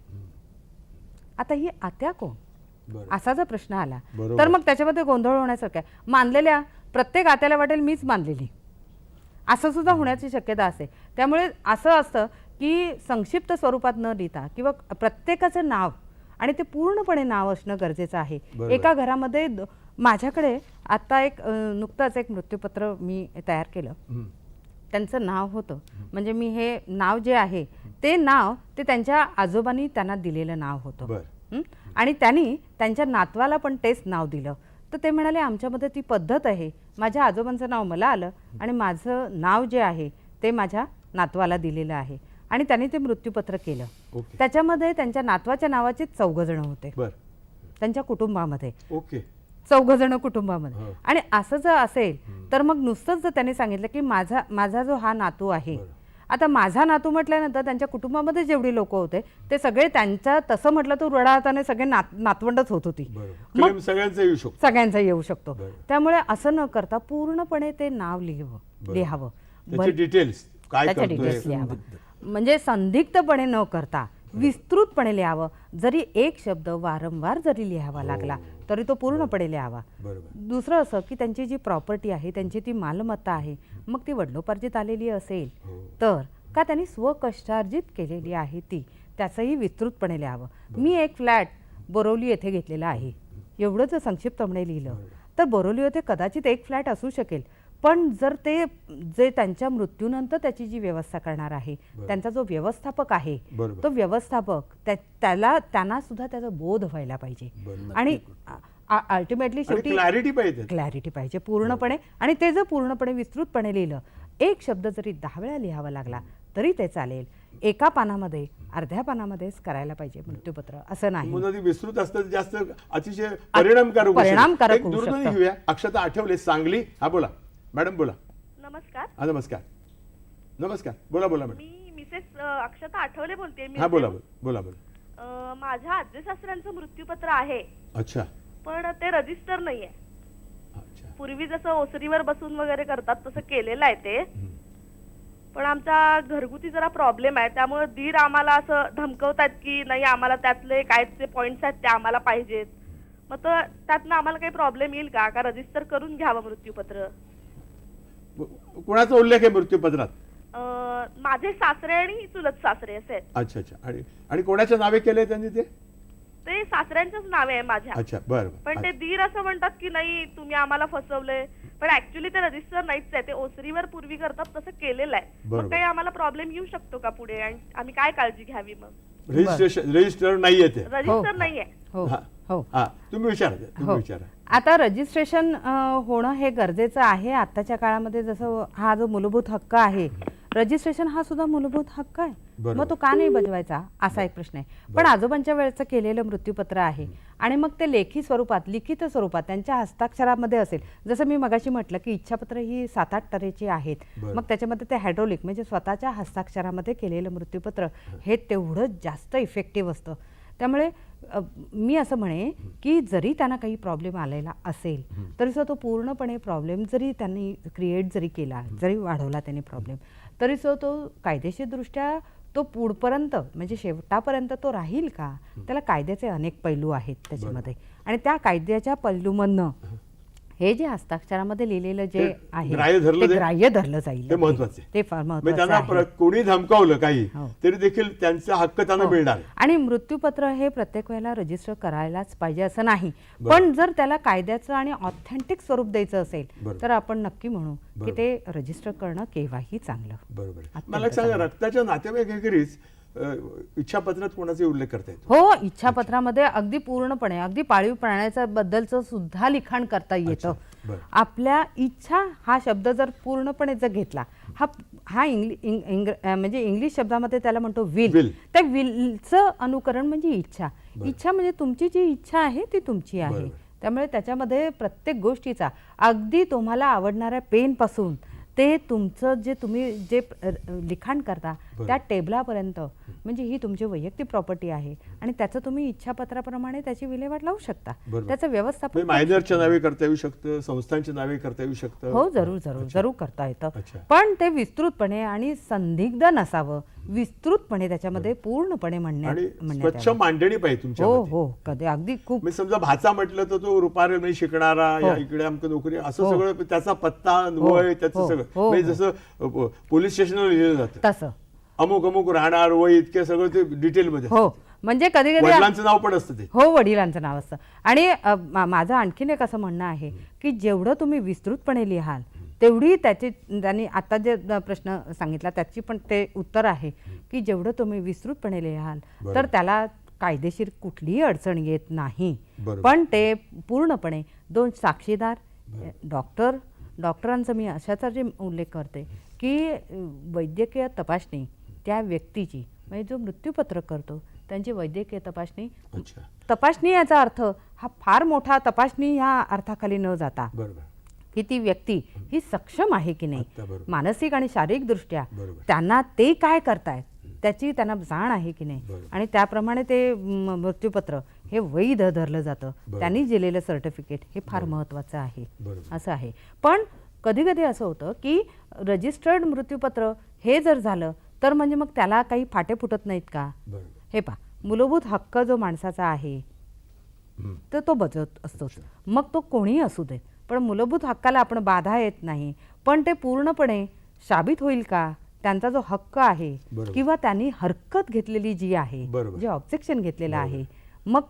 आता ही आत्या कोण, बरं. असा जर प्रश्न आला बरोबर. तर मग त्याच्यामध्ये गोंधळ होण्यासारखं आहे. मानलेल्या प्रत्येक आत्याला वाटेल मीच मानलेली, असं सुद्धा होण्याची शक्यता असते. त्यामुळे असं असतं की संक्षिप्त स्वरूपात न लिहिता किंवा प्रत्येकाचं नाव आणि ते पूर्णपणे नाव असणं गरजेचं आहे. बरोबर. एका घरामध्ये माझ्याकडे आत्ता एक नुकतंच एक मृत्यूपत्र मी तयार केलं. त्यांचं नाव होतं, म्हणजे मी हे नाव जे आहे ते नाव ते त्यांच्या आजोबांनी त्यांना दिलेलं नाव होतं. बरं. आणि त्यांनी त्यांच्या नातवाला पण तेच नाव दिलं. तर ते म्हणाले आमच्यामध्ये ती पद्धत आहे, माझ्या आजोबांचं नाव मला आलं आणि माझं नाव जे आहे ते माझ्या नातवाला दिलेलं आहे. आणि त्यांनी ते मृत्यूपत्र केलं. ओके. त्याच्यामध्ये त्यांच्या नातवाच्या नावाचे 4 जण होते बर. त्यांच्या कुटुंबामध्ये, ओके. 4 जण कुटुंबामध्ये. हो. आणि असं जर असेल तर मग नुसतंच जर त्यांनी सांगितलं की माझा जो हा नातू आहे, आता माझा नातू म्हटल्यानंतर त्यांच्या कुटुंबामध्ये जेवढी लोक होते ते सगळे त्यांच्या तसं म्हटलं तर रडाताने सगळे नातवंडच होत होती. बरोबर. मग क्लेम सगळ्यांचा येऊ शकतो. सगळ्यांचा येऊ शकतो. बरोबर. त्यामुळे असं न करता पूर्णपणे ते नाव लिहावं. त्याचे डिटेल्स काय त्याच्या करतोय. डिटेल्स लिहावं. म्हणजे संदिग्धपणे न करता विस्तृतपणे लिहावं. जरी एक शब्द वारंवार जरी लिहावा लागला तरी तो पूर्णपणे लिहावा. बरोबर. दुसरं असं की त्यांची जी प्रॉपर्टी आहे, त्यांची ती मालमत्ता आहे, मग ती वडिलोपार्जित आलेली असेल तर का त्यांनी स्वकष्टार्जित केलेली आहे ती, त्याचंही विस्तृतपणे लिहावं. मी एक फ्लॅट बोरवली येथे घेतलेला आहे, एवढं जर संक्षिप्तपणे लिहिलं तर बोरवली येथे कदाचित एक फ्लॅट असू शकेल, पण जर ते जे त्यांच्या मृत्यूनंतर त्याची जी व्यवस्था करणार आहे, त्यांचा जो व्यवस्थापक आहे, बरोबर. तो व्यवस्थापक त्यांना सुद्धा त्याचा बोध व्हायला पाहिजे. आणि अल्टिमेटली शेवटी क्लॅरिटी पाहिजे. क्लॅरिटी पाहिजे पूर्णपणे. आणि ते जर पूर्णपणे विस्तृतपणे लिहिलं, एक शब्द जरी 10 वेळा लिहावा लागला तरी ते चालेल. एका पानामध्ये, अर्ध्या पानामध्येच करायला पाहिजे मृत्यूपत्र, असं नाही. मुलं विस्तृत असतं जास्त अतिशय परिणामकारक होऊ परिणामकारक शकतं. एक होऊ दूरध्वनी शकतं. घेऊया. अक्षता आठवले, सांगली. हा बोला मॅडम, बोला. नमस्कार. हा नमस्कार. नमस्कार. बोला बोला मॅडम. मी मिसेस अक्षता आठवले बोलते. हा बोला बोला बोला. माझ्या आजी सासऱ्यांचं मृत्यूपत्र आहे, अच्छा पण ते रजिस्टर नाहीये. अच्छा. पूर्वी जसं ओसरीवर बसून वगैरे करतात तसं केलेलं आहे ते. पण आमचा घरगुती जरा प्रॉब्लेम आहे, त्यामुळे दीर आम्हाला असं धमकवतात की नाही, आम्हाला त्यातले काय जे पॉइंट्स आहेत ते आम्हाला पाहिजेत. मग तर त्यातनं आम्हाला काही प्रॉब्लेम येईल का रजिस्टर करून घ्यावं मृत्यूपत्र? कोणाचा उल्लेख आहे मृत्यूपत्रात? माझे सासरे आणि चुलत सासरे असे आहेत. अच्छा अच्छा. आणि कोणाच्या नावे केलंय त्यांनी ते? ते सासऱ्यांचंच नाव आहे माझ्या. अच्छा बरं. पण ते दीर असं म्हणतात की नाही, तुम्ही आम्हाला फसवलंय. पण ऍक्च्युली ते रजिस्टर नाहीच आहे, ते ओसरीवर पूर्वी करतात तसं केलेलं आहे. बरोबर. मग काही आम्हाला प्रॉब्लेम येऊ शकतो का पुढे, आणि आम्ही काय काळजी घ्यावी? मग रजिस्टर नाहीये ते. रजिस्टर नाहीये. हो. हो. हा तुम्ही विचारा तुम्ही हो. विचारा. आता रजिस्ट्रेशन होणं हे गरजेचं आहे आत्ताच्या काळामध्ये. जसं हा जो मूलभूत हक्क आहे, रजिस्ट्रेशन हा सुद्धा मूलभूत हक्क आहे. बरोबर. मग तो का नाही बजवायचा असा एक प्रश्न आहे. पण आजोबांच्या वेळेचं केलेलं मृत्यूपत्र आहे आणि मग ते लेखी स्वरूपात, लिखित स्वरूपात त्यांच्या हस्ताक्षरामध्ये असेल. जसं मी मगाशी म्हटलं की इच्छापत्र ही 7-8 तऱ्हेची आहेत. बरं. मग त्याच्यामध्ये ते हायड्रोलिक म्हणजे स्वतःच्या हस्ताक्षरामध्ये केलेलं मृत्यूपत्र हे तेवढं जास्त इफेक्टिव्ह असतं. त्यामुळे मी असं म्हणे की जरी त्यांना काही प्रॉब्लेम आलेला असेल तरी सुद्धा तो पूर्णपणे प्रॉब्लेम जरी त्यांनी क्रिएट जरी केला, जरी वाढवला त्यांनी प्रॉब्लेम, तरी सुद्धा तो कायदेशीरदृष्ट्या तो पुढपर्यंत म्हणजे शेवटापर्यंत तो राहील का? त्याला कायद्याचे अनेक पैलू आहेत त्याच्यामध्ये आणि त्या कायद्याच्या पैलूमधनं हे जे हस्ताक्षरामध्ये लिहिलेलं जे आहे ग्राह्य धरलं ते जाईल. ग्राह्य धरलं जाईल. ते महत्वाचं आहे. ते फार म्हणजे महत्वाचं त्यांना आहे. कोणी धमकावलं काही हो. तरी देखील त्यांचा हक्क त्यांना हो. मिळणार. आणि मृत्यूपत्र हे प्रत्येक वेळेला रजिस्टर करायलाच पाहिजे असं नाही. बरं. पण जर त्याला कायद्याचं आणि ऑथेंटिक स्वरूप द्यायचं असेल बरं. तर आपण नक्की म्हणू की बरोबर. ते रजिस्टर करणं केव्हाही चांगलं. बरोबर. अत्यंत मला एक सांगा, चांगलं. रक्ताच्या नातेवाईकाखेरीज इच्छापत्रात कोणाचे उल्लेख करता येतो? हो, इच्छापत्रामध्ये अगदी पूर्णपणे अगदी पाळीव प्राण्याच्या बद्दलचं सुद्धा लिखाण करता येतं. बरं. आपल्या इच्छा हा शब्द जर पूर्णपणे जर घेतला, हा म्हणजे इंग्लिश शब्दामध्ये त्याला म्हणतो Will. विल. त्या विलचं अनुकरण म्हणजे इच्छा. इच्छा म्हणजे तुमची जी इच्छा आहे ती तुमची आहे. बरोबर. त्यामुळे त्याच्यामध्ये प्रत्येक गोष्टीचा अगदी तुम्हाला आवडणाऱ्या पेनपासून ते तुमचं जे तुम्ही जे लिखाण करता त्या टेबलापर्यंत म्हणजे ही तुमची वैयक्तिक प्रॉपर्टी आहे आणि त्याचं तुम्ही इच्छापत्राप्रमाणे त्याची विल्हेवाट लावू शकता. बरोबर. त्याचं व्यवस्थापन म्हणजे मायनरच्या नावे करता येऊ शकतं, संस्थांच्या नावे करता येऊ शकतं. हो, जरूर जरूर जरूर करता येतं. अच्छा. पण ते विस्तृतपणे आणि संदिग्ध नसावं, विस्तृतपणे त्याच्यामध्ये पूर्णपणे आणि म्हणण्यात स्वच्छ यावं. मांडणी पाहिजे तुमच्या हो मते. हो, कधी अगदी खूप म्हणजे समजा भाचा म्हटलं तर तो रुपारे नाही शिकणारा, या इकडे आमचं नोकरी, असं हो. सगळं त्याचा पत्ता वय त्याचं हो. सगळं हो. म्हणजे जसं पोलीस स्टेशनवर लिहिलं जातं तसं. अमुक अमुक राहणार वय इतके सगळं ते डिटेलमध्ये हो, म्हणजे कधी कधी वडिलांचं नाव पण असतं ते. हो, वडिलांचं नाव असतं. आणि माझं आणखीन एक असं म्हणणं आहे की जेवढं तुम्ही विस्तृतपणे लिहाल तेवढी त्यांनी आता जे प्रश्न सांगितला त्याची पण ते उत्तर आहे की जेवढं तुम्ही विस्तृतपणे लिहाल तर त्याला कायदेशीर कुठलीही अडचण येत नाही. बरोबर. पण ते पूर्णपणे 2 साक्षीदार, डॉक्टरांचा मी अशाचा जे उल्लेख करते की वैद्यकीय तपासणी त्या व्यक्तीची म्हणजे जो मृत्यूपत्र करतो त्यांची वैद्यकीय तपासणी. अच्छा. तपासणी याचा अर्थ हा फार मोठा तपासणी ह्या अर्थाखाली न जाता बरोबर. की ती व्यक्ती ही सक्षम आहे की नाही आता बरोबर. मानसिक आणि शारीरिक दृष्ट्या बरोबर. त्यांना ते काय करतायत त्याची त्यांना जाण आहे की नाही बरोबर. आणि त्याप्रमाणे ते मृत्यूपत्र हे वैध धरलं जातं. बरोबर. त्यांनी दिलेलं सर्टिफिकेट हे फार महत्त्वाचं आहे. बरोबर. असं आहे. पण कधी कधी असं होतं की रजिस्टर्ड मृत्यूपत्र हे जर झालं तर म्हणजे मग त्याला काही फाटे फुटत नाहीत का? बरोबर. हे पहा, मूलभूत हक्क जो माणसाचा आहे तर तो बजावत असतोच, मग तो कोणीही असू दे. पण मूलभूत हक्काला आपण बाधा येत नाही. पण ते पूर्णपणे साबित होईल का त्यांचा जो हक्क आहे बरोबर. किंवा त्यांनी हरकत घेतलेली जी आहे, बरोबर. जे ऑब्जेक्शन घेतलेलं आहे, मग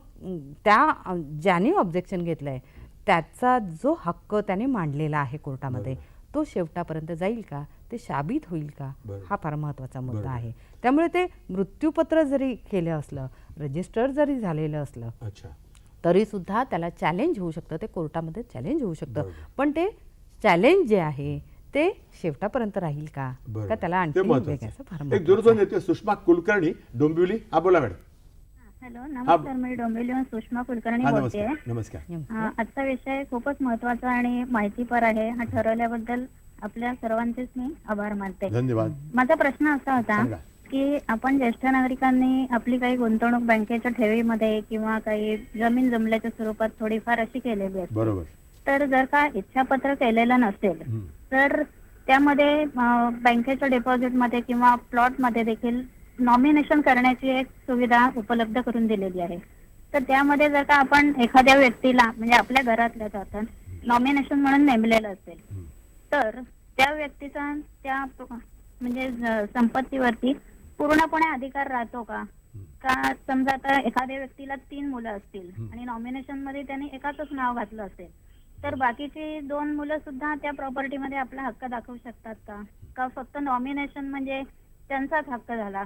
त्या ज्याने ऑब्जेक्शन घेतलंय त्याचा जो हक्क त्याने मांडलेला आहे कोर्टामध्ये तो शेवटापर्यंत जाईल का, ते साबित होईल का, बरोबर. हा फार महत्त्वाचा मुद्दा बरोबर. आहे. त्यामुळे ते मृत्यूपत्र जरी केलं असलं, रजिस्टर जरी झालेलं असलं अच्छा. तरी सुद्धा त्याला चॅलेंज होऊ शकतं, ते कोर्टामध्ये चॅलेंज होऊ शकतं. बरोबर. पण ते चॅलेंज जे आहे ते शेवटापर्यंत राहील का, बरोबर. का त्याला ते आणखी महत्त्वाचं वेगळं फार आहे. एक महत्त्वाचं दूरध्वनी आहे. येते सुषमा कुलकर्णी डोंबिवली. हा बोला मॅडम. हॅलो, नमस्कार. मी डोंबिवलीहून सुषमा कुलकर्णी हा बोलतेय. नमस्कार. नमस्कार. आजचा विषय खूपच महत्वाचा आणि माहितीपर आहे. हा ठरवल्याबद्दल आपल्या सर्वांचेच मी आभार मानते. धन्यवाद. माझा प्रश्न असा होता सांगा. की आपण ज्येष्ठ नागरिकांनी आपली काही गुंतवणूक बँकेच्या ठेवीमध्ये किंवा काही जमीन जमल्याच्या स्वरूपात थोडीफार अशी केलेली असते. बरोबर. तर जर का इच्छापत्र केलेलं नसेल तर त्यामध्ये बँकेच्या डिपॉझिटमध्ये किंवा प्लॉटमध्ये देखील नॉमिनेशन करण्याची एक सुविधा उपलब्ध करून दिलेली आहे. तर त्यामध्ये जर का आपण एखाद्या व्यक्तीला म्हणजे आपल्या घरातल्याच आता नॉमिनेशन म्हणून नेमलेलं असेल तर त्या व्यक्तीचा त्या म्हणजे संपत्तीवरती पूर्णपणे अधिकार राहतो का? का समजा आता एखाद्या व्यक्तीला 3 मुलं असतील आणि नॉमिनेशन मध्ये त्यांनी एकाचंच नाव घातलं असेल तर बाकीची 2 मुलं सुद्धा त्या प्रॉपर्टीमध्ये आपला हक्क दाखवू शकतात का? का फक्त नॉमिनेशन म्हणजे त्यांचाच हक्क झाला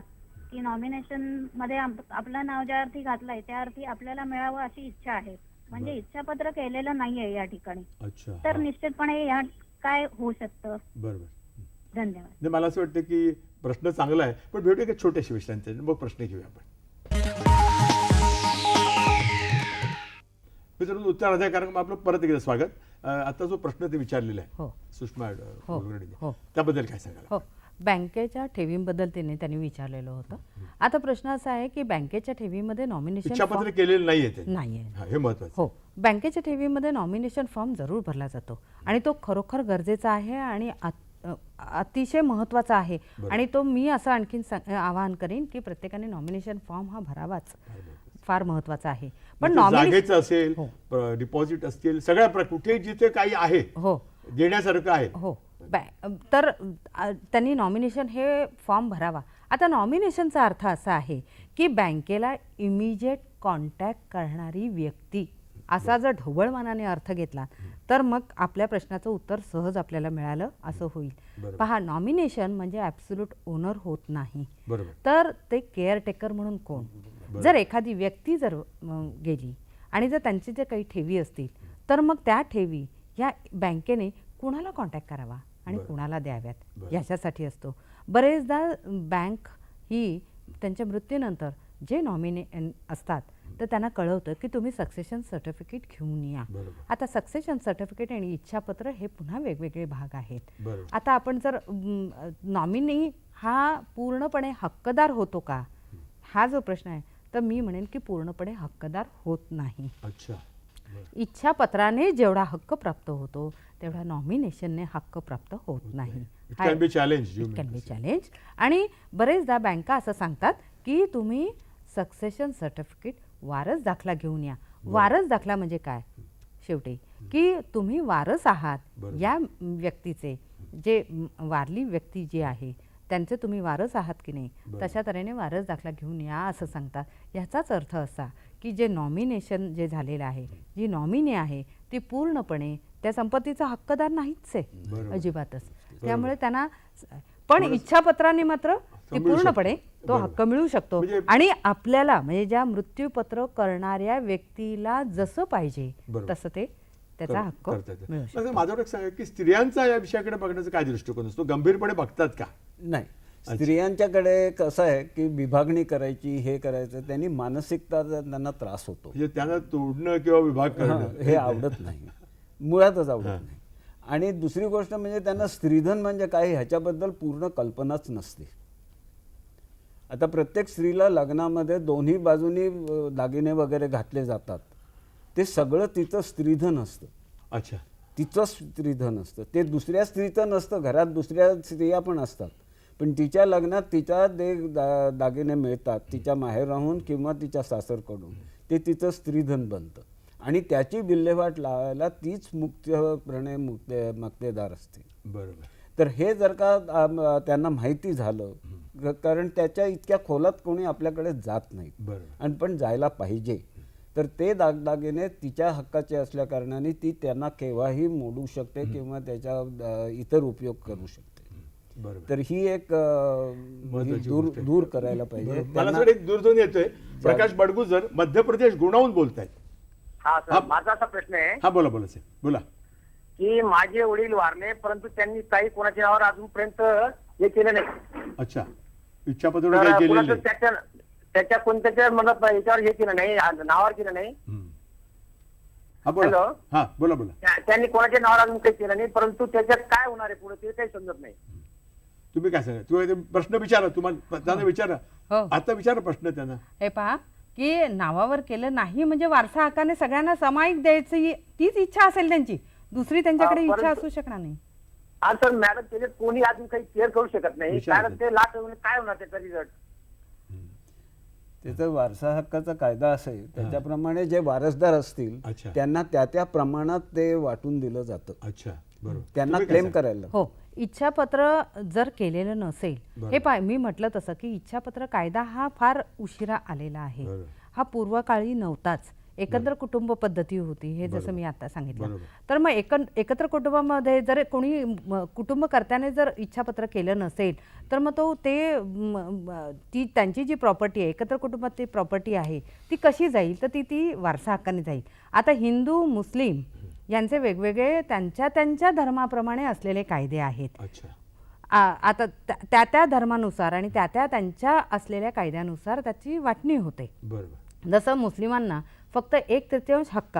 की नॉमिनेशन मध्ये आपलं नाव ज्या अर्थी घातलंय त्या अर्थी आपल्याला मिळावं अशी इच्छा आहे, म्हणजे इच्छापत्र केलेलं नाहीये या ठिकाणी. अच्छा तर हा. निश्चितपणे या काय होऊ शकतं. बरोबर. धन्यवाद. म्हणजे मला असं वाटतं की प्रश्न चांगला आहे, पण भेटूया एका छोट्याशा विश्रांती मग प्रश्न घेऊया आपण. मित्रांनो, उत्तराधार कार्यक्रम आपलं परत एकदा स्वागत. आता जो प्रश्न ते विचारलेला आहे हो. सुषमा हो. कुलकर्णीने, हो. त्याबद्दल काय सांगाल? हो, बँकेच्या ठेवींबद्दल त्यांनी विचारलेलं होतं. आता प्रश्न असा आहे की बँकेच्या ठेवीमध्ये नॉमिनेशन इच्छापत्र केलेलं नाहीये ते. नाहीये. हा, हे महत्वाचं. हो, बँकेच्या ठेवीमध्ये नॉमिनेशन फॉर्म जरूर भरला जातो आणि तो खरोखर गरजेचा आहे आणि अतिशय महत्त्वाचा आहे. आणि तो मी असं आणखीन आवाहन करीन की प्रत्येकाने नॉमिनेशन फॉर्म हा भरावाच, फार महत्त्वाचा आहे. पण म्हणजे नॉमिनेशन जागेचं असेल, डिपॉझिट असतील, सगळ्या कुठे जिथे काही आहे हो देण्यासारखं आहे. हो, तर त्यांनी नॉमिनेशन हे फॉर्म भरावा. आता नॉमिनेशनचा अर्थ असा आहे की बँकेला इमिजिएट कॉन्टॅक्ट करणारी व्यक्ती असा जर ढोबळ मनाने अर्थ घेतला तर मग आपल्या प्रश्नाचं उत्तर सहज आपल्याला मिळालं असं होईल. पहा, नॉमिनेशन म्हणजे ॲब्सोल्यूट ओनर होत नाही, बरोबर. तर ते केअरटेकर म्हणून कोण. जर एखादी व्यक्ती जर गेली आणि जर त्यांची जे काही ठेवी असतील तर मग त्या ठेवी या बँकेने कुणाला कॉन्टॅक्ट करावा आणि कुणाला द्याव्यात याच्यासाठी असतो. बरेचदा बँक ही त्यांच्या मृत्यूनंतर जे नॉमिने असतात तर त्यांना कळवतं की तुम्ही सक्सेशन सर्टिफिकेट घेऊन या. आता सक्सेशन सर्टिफिकेट आणि इच्छापत्र हे पुन्हा वेगवेगळे भाग आहेत. आता आपण जर नॉमिनी हा पूर्णपणे हक्कदार होतो का, हा जो प्रश्न आहे, तर मी म्हणेन की पूर्णपणे हक्कदार होत नाही. अच्छा. इच्छापत्राने जेवढा हक्क प्राप्त होतो तेवढा नॉमिनेशनने हक्क प्राप्त होत नाही. It can be challenged, you It can mean be to say. challenged. आणि बरेचदा बँका असं सांगतात की तुम्ही सक्सेशन सर्टिफिकेट वारस दाखला घेऊन या. वारस दाखला म्हणजे काय, शेवटी की तुम्ही वारस आहात या व्यक्तीचे, जे वारली व्यक्ती जी आहे त्यांचे तुम्ही वारस आहात की नाही, तशा तऱ्हेने वारस दाखला घेऊन या असं सांगतात. ह्याचाच अर्थ असा की जे नॉमिनेशन जे झालेलं आहे, जी नॉमिनी आहे ती पूर्णपणे त्या संपत्तीचा हक्कदार नाहीच आहे अजिबातच. त्यामुळे त्यांना पण इच्छापत्राने मात्र ती पूर्णपणे तो हक्क मिळू शकतो. आणि आपल्याला म्हणजे ज्या मृत्यूपत्र करणाऱ्या व्यक्तीला जसं पाहिजे तसं ते त्याचा हक्क मिळू शकतो. माझ्याकडे सांगा की स्त्रियांचा या विषयाकडे बघण्याचा काय दृष्टिकोन असतो, गंभीरपणे बघतात का? नाही, स्त्रियांच्याकडे कसं आहे की विभागणी करायची, हे करायचं, त्यांनी मानसिकता त्यांना त्रास होतो. म्हणजे त्यांना तोडणं किंवा विभाग करणं हे आवडत नाही, मुळातच आवडत नाही. आणि दुसरी गोष्ट म्हणजे त्यांना स्त्रीधन म्हणजे काय ह्याच्याबद्दल पूर्ण कल्पनाच नसते. आता प्रत्येक स्त्रीला लग्नामध्ये दोन्ही बाजूनी दागिने वगैरे घातले जातात, ते सगळं तिचं स्त्रीधन असतं. अच्छा. तिचं स्त्रीधन असतं, ते दुसऱ्या स्त्रीचं नसतं. घरात दुसऱ्या स्त्रिया पण असतात, पण तिच्या लग्नात तिच्या दागिने मिळतात, तिच्या माहेर राहून किंवा तिच्या सासरकडून, ते तिचं स्त्रीधन बनतं. आणि त्याची विल्हेवाट लावायला तीच मुक्तपणे मक्तेदार असते. बरोबर. तर हे जर का त्यांना माहिती झालं, कारण त्याच्या इतक्या खोलात कोणी आपल्याकडे जात नाही, आणि पण जायला पाहिजे, तर ते दागदागिने तिच्या हक्काचे असल्या कारणाने ती त्यांना केव्हाही मोडू शकते किंवा त्याचा इतर उपयोग करू शकते. तर ही एक दूर करायला पाहिजे. मला एक दूरध्वनी येतोय, प्रकाश बडगुजर मध्य प्रदेश गुणावून बोलतायत. हा सर, माझा असा प्रश्न आहे हा, बोला बोला साहेब, बोला. की माझे वडील वारले परंतु त्यांनी काही कोणाच्या नावावर अजूनपर्यंत हे केलं नाही. अच्छा. इच्छापत्र तर काही केलेलं कुणाचं नाही. त्याच्या कोणत्याच्या म्हणत याच्यावर हे केलं नाही, नावावर केलं नाही. हा, बोला. हॅलो? हा, बोला बोला. त्यांनी कोणाच्या नावावर अजून काही केलं नाही, परंतु त्याच्यात काय होणार आहे पुढे ते काही समजत नाही. तुम्ही काय सांगा, तुम्ही प्रश्न विचारा, तुम्हाला त्यांना विचारा. हो. आता विचारा प्रश्न त्यांना. हे पहा की नावावर केलं नाही म्हणजे वारसा हक्काने सगळ्यांना सामायिक द्यायची तीच इच्छा असेल त्यांची, दुसरी त्यांच्याकडे इच्छा असू शकणार नाही. हा सर, मॅडम त्याच्यात कोणी अजून काही केअर करू शकत नाही, कारण ते लाट काय होणार त्याचा रिझल्ट. त्याचा वारसा हक्काचा कायदा असेल त्याच्याप्रमाणे जे वारसदार असतील अच्छा. त्यांना त्या प्रमाणात ते वाटून दिलं जातं. अच्छा, बरोबर. त्यांना तुम्ही काय क्लेम सांगा? करायला. हो, इच्छापत्र जर केलेलं नसेल, हे पाय मी म्हटलं तसं की इच्छापत्र कायदा हा फार उशिरा आलेला आहे, बरोबर. हा पूर्वकाळी नव्हताच. एकत्र कुटुंब पद्धती होती, हे जसं मी आता सांगितलं. बरोबर. तर मग एकत्र कुटुंबामध्ये जर कोणी कुटुंबकर्त्याने जर इच्छापत्र केलं नसेल, तर मग तो ते ती त्यांची जी प्रॉपर्टी आहे, एकत्र कुटुंबातली प्रॉपर्टी आहे, ती कशी जाईल, तर ती वारसा हक्काने जाईल. आता हिंदू मुस्लिम यांचे वेगवेगळे त्यांच्या धर्माप्रमाणे असलेले कायदे आहेत. अच्छा. आता त्या धर्मानुसार आणि त्यांच्या असलेल्या कायद्यानुसार त्याची वाटणी होते. बरोबर. जसं मुस्लिमांना फक्त 1/3 हक्क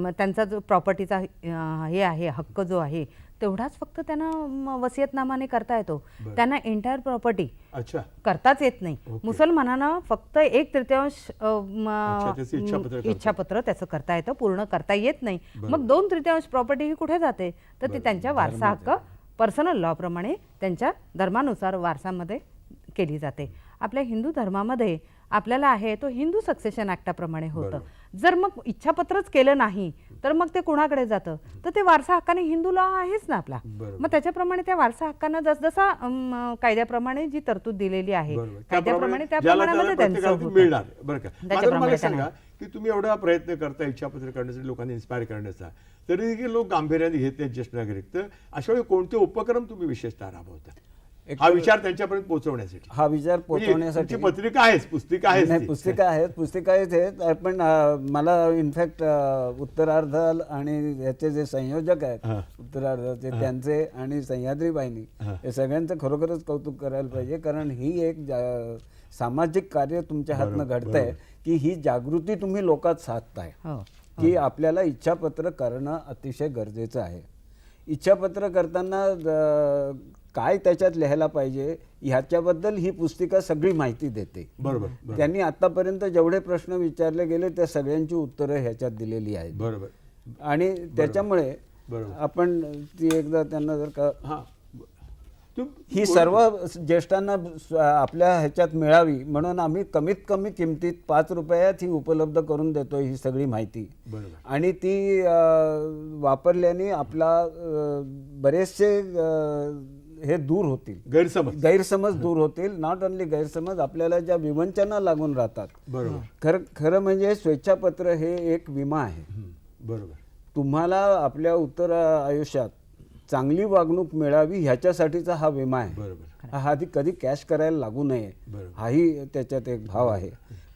त्यांचा जो प्रॉपर्टीचा हे आहे, हक्क जो आहे तेवढाच फक्त त्यांना वसियतनामाने करता येतो. त्यांना एंटायर प्रॉपर्टी अच्छा. करताच येत नाही. मुसलमानांना फक्त 1/3 त्याचं इच्छापत्र करता इच्छापत्र त्याचं करता येतं, पूर्ण करता येत नाही. मग 2/3 प्रॉपर्टी ही कुठे जाते, तर ती त्यांच्या वारसा हक्क पर्सनल लॉ प्रमाणे त्यांच्या धर्मानुसार वारसामध्ये केली जाते. आपल्या हिंदू धर्मामध्ये आपल्याला आहे तो हिंदू सक्सेशन ऍक्टाप्रमाणे होतं. जर मग इच्छापत्रच केलं नाही तर मग ते कुणाकडे जातं, तर ते वारसा हक्काने हिंदू लॉ आहेच ना आपला. मग त्याच्याप्रमाणे त्या वारसा हक्कानं जसजसा कायद्याप्रमाणे जी तरतूद दिलेली आहे कायद्याप्रमाणे त्या प्रमाणामध्ये त्यांचं होतं. मिळणार. बरं का. मला त्याच्याप्रमाणे सांगा की तुम्ही एवढा प्रयत्न करता इच्छापत्र करण्यासाठी, लोकांना इन्स्पायर करण्याचा, तरी देखील लोक गांभीर्याने घेत नाहीत ज्येष्ठ नागरिक. तर अशा वेळी कोणते उपक्रम तुम्ही विशेषतः राबवता हा विचार त्यांच्यापर्यंत पोहोचवण्यासाठी? हा विचार पोहोचवण्यासाठी तुमची पत्रिका आहेच, पुस्तिका आहेच नाही, ती. पुस्तिका आहेत. पण मला इनफॅक्ट उत्तरार्ध आणि याचे जे संयोजक आहेत उत्तरार्धाचे, त्यांचे आणि सह्याद्रीबाईंनी हे सगळ्यांचं खरोखरच कौतुक करायला पाहिजे. कारण ही एक सामाजिक कार्य तुमच्या हातनं घडतंय की ही जागृती तुम्ही लोकात साधताय की आपल्याला इच्छापत्र करणं अतिशय गरजेचं आहे. इच्छापत्र करताना काय त्याच्यात लिहायला पाहिजे ह्याच्याबद्दल ही पुस्तिका सगळी माहिती देते. बरोबर. त्यांनी आतापर्यंत जेवढे प्रश्न विचारले गेले त्या सगळ्यांची उत्तरं ह्याच्यात दिलेली आहेत. बरोबर. आणि त्याच्यामुळे आपण ती एकदा त्यांना जर का ही सर्व ज्येष्ठांना आपल्या ह्याच्यात मिळावी म्हणून आम्ही कमीत कमी किमतीत 5 रुपयात ही उपलब्ध करून देतो ही सगळी माहिती. आणि ती वापरल्याने आपला बरेचसे हे दूर होतील, गैरसमज दूर होतील. नॉट ओनली गैरसमज, आपल्याला ज्या विवंचना लागून राहतात. बरोबर. खरं म्हणजे स्वेच्छापत्र हे एक विमा आहे. बरोबर. तुम्हाला आपल्या उत्तर आयुष्यात चांगली वागणूक मिळावी ह्याच्यासाठीचा हा विमा आहे. बरोबर. हा आधी कधी कॅश करायला लागू नये हाही त्याच्यात एक भाव आहे.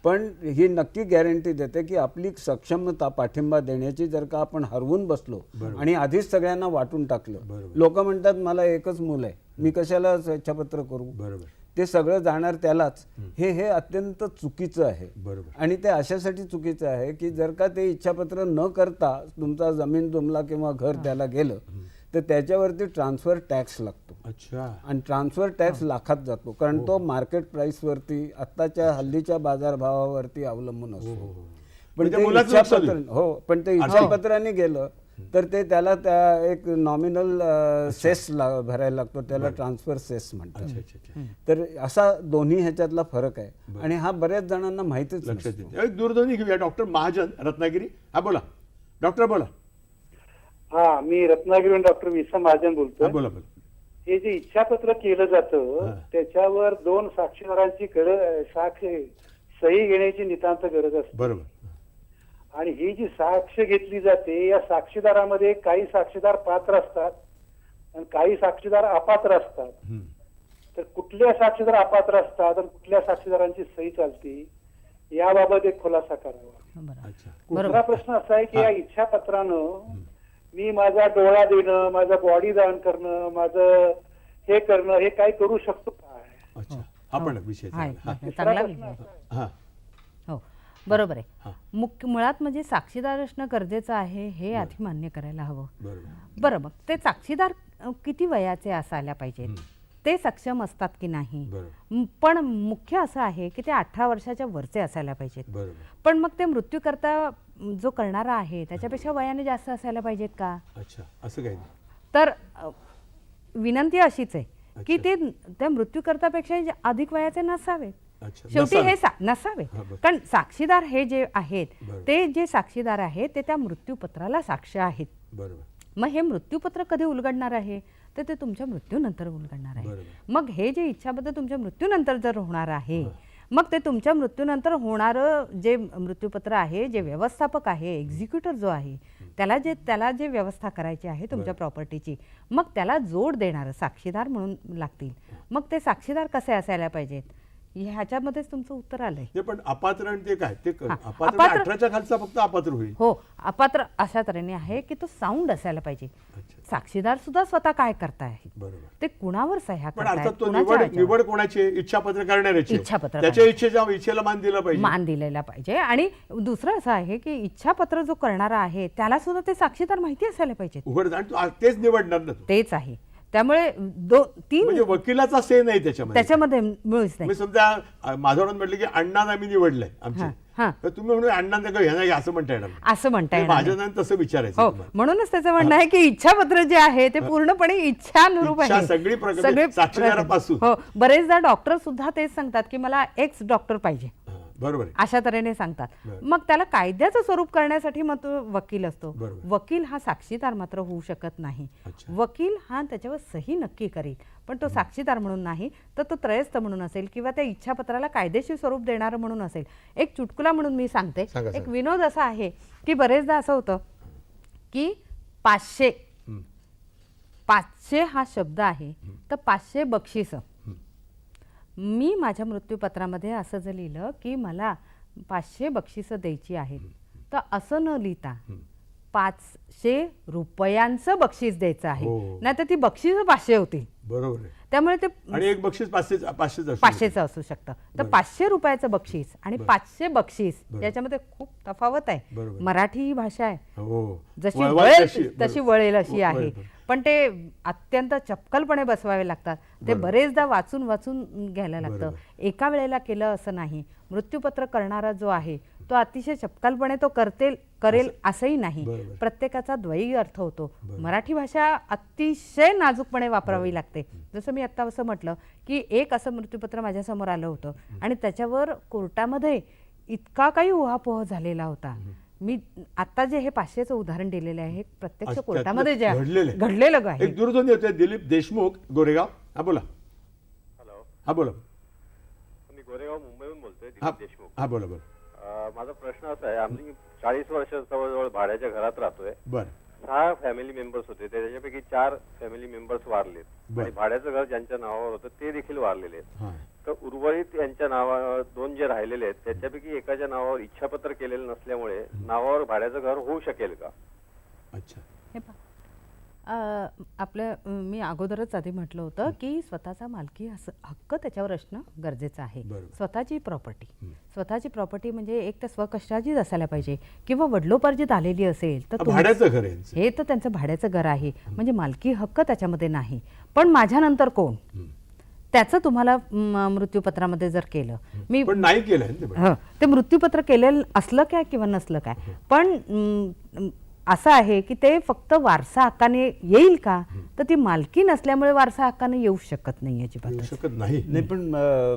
पण ही नक्की गॅरंटी देते की आपली सक्षमता पाठिंबा देण्याची जर का आपण हरवून बसलो आणि आधीच सगळ्यांना वाटून टाकलं, लोक म्हणतात मला एकच मूल आहे, मी कशाला इच्छापत्र करू, ते सगळं जाणार त्यालाच. हे अत्यंत चुकीचं आहे. आणि ते अशासाठी चुकीचं आहे की जर का ते इच्छापत्र न करता तुमचा जमीन तुमला किंवा घर त्याला गेलं तर त्याच्यावरती ट्रान्सफर टॅक्स लागतो. अच्छा. आणि ट्रान्सफर टॅक्स लाखात जातो, कारण तो मार्केट प्राइसवरती आत्ताच्या हल्लीच्या बाजारभावावरती अवलंबून असतो. पण ते इच्छापत्र पण ते इच्छापत्राने गेलं तर ते त्याला त्या एक नॉमिनल सेस भरायला लागतो, त्याला ट्रान्सफर सेस म्हणतात. तर असा दोन्ही ह्याच्यातला फरक आहे आणि हा बऱ्याच जणांना माहितीच नसतो. एक दूरध्वनी घेऊया. डॉक्टर महाजन, रत्नागिरी. हा बोला डॉक्टर, बोला. हा, मी रत्नागिरीहून डॉक्टर विसा महाजन बोलतोय. बोला बोला. हे जे इच्छापत्र केलं जातं त्याच्यावर 2 साक्षीदारांची सही घेण्याची नितांत गरज असते. बरोबर. आणि ही जी साक्ष घेतली जाते या साक्षीदारामध्ये काही साक्षीदार पात्र असतात आणि काही साक्षीदार अपात्र असतात. तर कुठल्या साक्षीदार अपात्र असतात आणि कुठल्या साक्षीदारांची सही चालते याबाबत एक खुलासा करावा. दुसरा प्रश्न असा आहे की या इच्छापत्रानं मी माझा डोळा देणं, माझा बॉडी दान करणं, माझं हे करणं हे काय करू शकतो काय? अच्छा, हा पण विषय चांगला विषय. हो, बरोबर आहे. मुळात म्हणजे साक्षीदार असणं गरजेचं आहे हे आधी मान्य करायला हवं. बरं, मग ते साक्षीदार किती वयाचे असायला पाहिजेत, ते सक्षम असतात की नाही. पण मुख्य असं आहे की ते 18 वर्षाच्या वरचे असायला पाहिजेत. पण मग ते मृत्यू करता जो करणारा आहे त्याच्यापेक्षा वयाने जास्त असायला पाहिजेत का? अच्छा, असं काही तर विनंती अशीच आहे की ते त्या मृत्यूकर्त्यापेक्षा अधिक वयाचे नसावेत. शेवटी हे नसावे. कारण साक्षीदार हे जे आहेत ते जे साक्षीदार आहेत ते त्या मृत्यूपत्राला साक्ष आहेत. मग हे मृत्यूपत्र कधी उलगडणार आहे तर ते तुमच्या मृत्यूनंतर उलगडणार आहे. मग हे जे इच्छापत्र तुमच्या मृत्यूनंतर जर होणार आहे मग ते तुमच्या मृत्यूनंतर होणारं जे मृत्यूपत्र आहे, जे व्यवस्थापक आहे, एक्झिक्युटर जो आहे, त्याला जे व्यवस्था करायची आहे तुमच्या प्रॉपर्टीची, मग त्याला जोड देणारं साक्षीदार म्हणून लागतील. मग ते साक्षीदार कसे असायला पाहिजेत ह्याच्यामध्येच तुमचं उत्तर आलंय. ते पण अपात्र आणि ते काय ते हा, अपात्र अपात्र- 18च्या खालचा फक्त अपात्र होईल. हो, अपात्र अशा तऱ्हेने आहे की तो साऊंड असायला पाहिजे. अच्छा. साक्षीदार सुद्धा स्वतः काय करताय, बरोबर. ते कुणावर सह्या पण करतायत, अर्थात तो कुणाच्या ह्याच्यावर? निवड कोणाची आहे? इच्छापत्र करणाऱ्याची आहे. इच्छापत्र त्याच्या इच्छेला मान दिला पाहिजे. मान दिलेला पाहिजे. आणि दुसरं असं आहे की इच्छापत्र जो करणारा आहे त्याला सुद्धा ते साक्षीदार माहिती असायला पाहिजेत. उघड आणि तो तेच निवडणार ना तो. तेच आहे. त्यामुळे तीन म्हणजे वकिलाचा से नाही त्याच्यामध्ये. त्याच्यामध्ये मुळीच नाही. मी समजा माधवराव म्हटलं की अण्णांना आम्ही निवडलंय आमचे, हां, हां. तर तुम्ही म्हणून अण्णांना का ह्या नाही असं म्हणता येणार नाही. असं म्हणता येणार नाही. माझ्या तसं विचारायचं हो, तुम्हाला. म्हणूनच त्याचं म्हणणं आहे की इच्छापत्र जे आहे ते पूर्णपणे इच्छानुरूप इच्छा आहे. सगळी प्रकट- साक्षीदारापासून. हो, बरेचदा डॉक्टर सुद्धा तेच सांगतात की मला एक्स डॉक्टर पाहिजे, हां, बरोबर आहे. अशा तऱ्हेने सांगतात. बरं. मग त्याला कायद्याचं स्वरूप करण्यासाठी मग तो वकील असतो. बरोबर. वकील हा साक्षीदार मात्र होऊ शकत नाही. अच्छा. वकील हा त्याच्यावर सही नक्की करेल, पण तो साक्षीदार म्हणून नाही, तर तो त्रयस्थ म्हणून असेल किंवा त्या इच्छापत्राला कायदेशीर स्वरूप देणारं म्हणून असेल. एक चुटकुला म्हणून मी सांगते. सांगा, एक सांगा. विनोद असा आहे की बरेचदा असं होतं की 500 500 हा शब्द आहे, तर 500 बक्षीस. मी माझ्या मृत्यूपत्रामध्ये असं जर लिहिलं की मला 500 बक्षिसं द्यायची आहेत, तर असं न लिहिता 500 रुपयांचं बक्षीस द्यायचं आहे. हो. नाही तर ती बक्षीस 500 होती. बरोबर आहे. त्यामुळे ते आणि एक बक्षीस 500 500चं असू शकतं. तर 500 रुपयाचं बक्षीस आणि 500 बक्षीस याच्यामध्ये खूप तफावत आहे. बरोबर. मराठी ही भाषा आहे, हो. जशी वळवळ वळेल तशी, तशी बरोबर. वळेल अशी आहे. बरोबर. पण ते अत्यंत चपकलपणे बसवावे लागतात. ते बरोबर. बरेचदा वाचून वाचून घ्यायला लागतं. बरोबर. एका वेळेला केलं असं नाही. मृत्यूपत्र करणारा जो आहे तो अतिशय चपकलपणे तो करेल असंही नाही. बरोबर. प्रत्येकाचा द्वयी अर्थ होतो. मराठी भाषा अतिशय नाजूकपणे वापरावी लागते. जसं मी आत्ता असं म्हटलं की एक असं मृत्यूपत्र माझ्यासमोर आलं होतं आणि त्याच्यावर कोर्टामध्ये इतका काही उहापोह झालेला होता. मी आता जे हे 500चं उदाहरण दिलेलं आहे हे प्रत्यक्ष अच्छा, कोर्टामध्ये जे घडलेलं आहे. घडलेलं आहे. एक दूरध्वनी होते दिलीप देशमुख गोरेगाव. हा बोला. हॅलो, हा बोला. मी गोरेगाव मुंबईहून बोलतोय, हा दिलीप देशमुख. हा बोला बोला. माझा प्रश्न असा आहे, आम्ही 40 वर्ष जवळजवळ भाड्याच्या घरात राहतोय. बर 6 फॅमिली मेंबर्स होते, त्याच्यापैकी 4 फॅमिली मेंबर्स वारलेत बर. आणि भाड्याचं घर ज्यांच्या नावावर होतं ते देखील वारलेले आहेत. हा तर उर्वरित यांच्या नावावर 2 जे राहिलेले आहेत त्याच्यापैकी एकाच्या नावावर इच्छापत्र केलेलं नसल्यामुळे नावावर भाड्याचं घर होऊ शकेल का? अच्छा. हे पहा, मी अगोदरच आधी म्हटलं होतं की स्वतःचा मालकी हक्क त्याच्यावर असणं गरजेचं आहे. बरोबर. स्वतःची प्रॉपर्टी म्हणजे एक तर स्वकष्टाचीच असायला पाहिजे किंवा वडिलोपार्जित आलेली असेल तर भाड्याचं घर आहे यांचं. हे तर त्यांचं भाड्याचं घर आहे, म्हणजे मालकी हक्क त्याच्यामध्ये नाही. पण माझ्यानंतर कोण, त्याचं तुम्हाला मृत्यूपत्रामध्ये जर केलं, मी पण नाही केलं ना ते पण. ते मृत्यूपत्र केलेलं असलं काय किंवा नसलं काय, पण असं आहे की ते फक्त वारसा हक्काने येईल का, तर ती मालकी नसल्यामुळे वारसा हक्काने येऊ शकत नाही येऊ अजिबात. शकत नाही. नाही, पण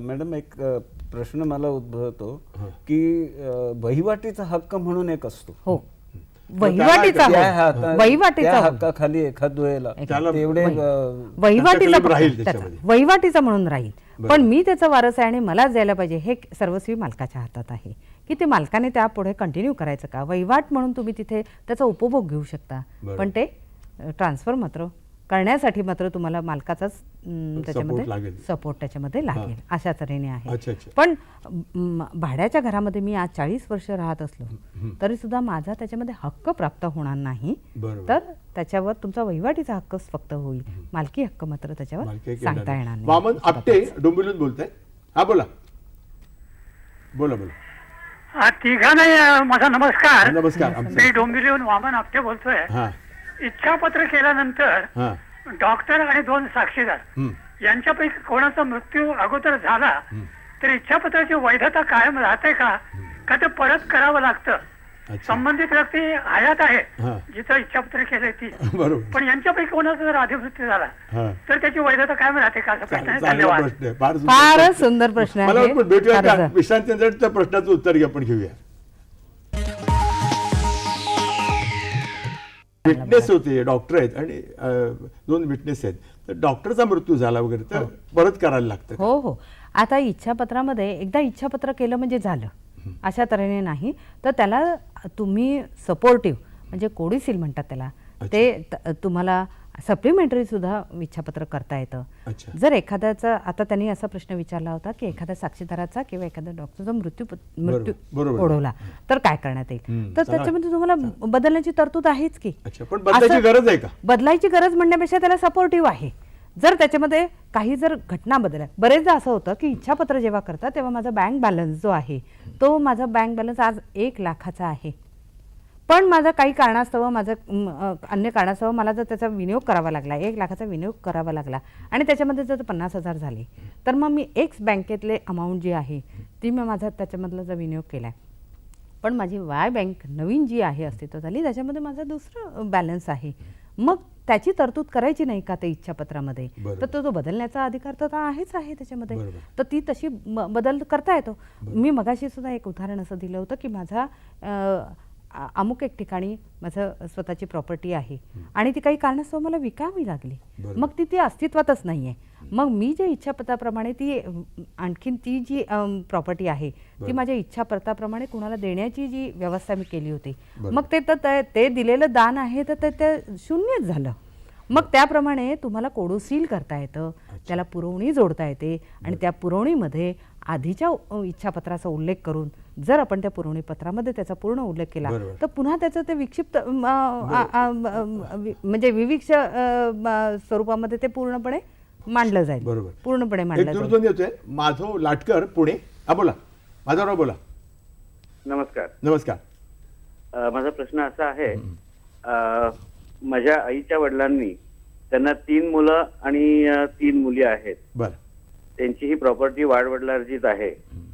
मॅडम एक प्रश्न मला उद्भवतो की वहिवाटीचा हक्क म्हणून एक असतो. हो, वहिवाटीचा त्या हक्काखाली एखाद वेळेला त्याला तेवढे वहिवाटीचा claim राहील त्याचा त्याच्यामध्ये. वहिवाटीचा म्हणून राहील. पण मी त्याचा वारस आहे आणि मलाच द्यायला पाहिजे हे सर्वस्वी मालकाच्या हातात आहे की ते मालकाने त्यापुढे कंटिन्यू करायचं का. वहिवाट म्हणून तुम्ही तिथे त्याचा उपभोग घेऊ शकता, पण ते ट्रान्सफर मात्र करण्यासाठी मात्र तुम्हाला मालकाचाच त्याच्यामध्ये लागेल. सपोर्ट त्याच्यामध्ये लागेल अशा तऱ्हेने आहे. अच्छा, अच्छा. पण भाड्याच्या घरामध्ये मी आज 40 वर्ष राहत असलो तरी सुद्धा माझा त्याच्यामध्ये हक्क प्राप्त होणार नाही. बरोबर. तर त्याच्यावर तुमचा वहिवाटीचा हक्कच फक्त होईल, मालकी हक्क मात्र त्याच्यावर मालकी हक्क सांगता येणार येणार नाही. नाही. वामन आपटे डोंबिवलीहून बोलताय. हा बोला बोला बोला. तिघांना माझा नमस्कार. नमस्कार. मी आमचं डोंबिवलीहून वामन आपटे बोलतोय. हा इच्छापत्र केल्यानंतर हा डॉक्टर आणि 2 साक्षीदार यांच्यापैकी कोणाचा मृत्यू अगोदर झाला तर इच्छापत्राची वैधता कायम राहते का ते परत करावं लागतं? अच्छा. संबंधित व्यक्ती हयात आहे हा. जिथं इच्छापत्र केलंय ती, बरोबर. पण यांच्यापैकी कोणाचा जर अधिमृत्यू झाला हा. तर त्याची वैधता कायम राहते का, असा प्रश्न आहे. चांगला धन्यवाद. प्रश्न आहे. फार सुंदर फारच प्रश्न. सुंदर प्रश्न मला आहे. वाटतं भेटूया का फारच. विश्रांती त्या प्रश्नाचं उत्तर आपण घेऊया. विटनेस होते, डॉक्टर आहेत आणि 2 विटनेस आहेत, तर डॉक्टरचा मृत्यू झाला वगैरे तर परत करायला लागतं. हो हो, आता इच्छापत्रामध्ये एकदा इच्छापत्र केलं म्हणजे झालं अशा तऱ्हेने नाही, तर त्याला तुम्ही सपोर्टिव्ह म्हणजे कोडिसील म्हणतात त्याला, ते तुम्हाला सप्लिमेंटरी सुद्धा इच्छापत्र करता येतं. अच्छा. जर एखाद्याचा, आता त्यांनी असा प्रश्न विचारला होता की एखाद्या साक्षीदाराचा किंवा एखाद्या डॉक्टरचा मृत्यू बरोबर. ओढवला तर काय करण्यात येईल, तर त्याच्यामध्ये तुम्हाला बदलण्याची तरतूद आहेच की. अच्छा, पण बदलायची असं- गरज आहे का? बदलायची गरज म्हणण्यापेक्षा त्याला सपोर्टिव्ह आहे. जर त्याच्यामध्ये काही जर घटना बदलल्या, बरेचदा असं होतं की इच्छापत्र जेव्हा करतात तेव्हा माझा बँक बॅलन्स जो आहे तो माझा बँक बॅलन्स आज 1 लाखाचा आहे, पण माझा काही कारणास्तव अन्य कारणास्तव मला जर त्याचा विनियोग करावा लागला, 1 लाखाचा विनियोग करावा लागला आणि त्याच्यामध्ये जर 50,000 झाले, तर मग मी एक्स बँकेतले अमाऊंट जी आहे ती मी माझा त्याच्यामधला जर विनियोग केला आहे, पण माझी वाय बँक नवीन जी आहे अस्तित्वात आली त्याच्यामध्ये माझा दुसरं बॅलन्स आहे, मग त्याची तरतूद करायची नाही का ते इच्छापत्रामध्ये, तर तो बदलण्याचा अधिकार तर आहेच आहे त्याच्यामध्ये, तर ती तशी बदल करता येतो. मी मगाशी सुद्धा एक उदाहरण असं दिलं होतं की माझा अमुक एक ठिकाणी माझं स्वतःची प्रॉपर्टी आहे आणि ती काही कारणास्तव मला विकावी लागली, मग ती अस्तित्वातच नाही आहे, मग मी जे इच्छापत्राप्रमाणे ती आणखीन ती जी प्रॉपर्टी आहे ती माझ्या इच्छापत्राप्रमाणे कुणाला देण्याची जी व्यवस्था मी केली होती, मग ते दिलेलं दान आहे तर ते शून्यच झालं. मग त्याप्रमाणे तुम्हाला कोडोसील करता येतं, त्याला पुरवणी जोडता येते आणि त्या पुरवणीमध्ये आधीच्या इच्छापत्राचा उल्लेख करून जर आपण त्या पुरवणी पत्रामध्ये त्याचा पूर्ण उल्लेख केला तर पुन्हा त्याचं ते विक्षिप्त म्हणजे विविक्ष स्वरूपामध्ये ते पूर्णपणे मांडलं जाईल. बरोबर. पूर्णपणे एक मांडलं जाईल. दूरध्वनी येतोय, माधव लाटकर, पुणे. हा बोला माधवराव, बोला. नमस्कार. नमस्कार. माझा प्रश्न असा आहे, माझ्या आईच्या वडिलांनी, त्यांना 3 मुलं आणि 3 मुली आहेत. बर. त्यांची ही प्रॉपर्टी वाडवडिलार्जित आहे,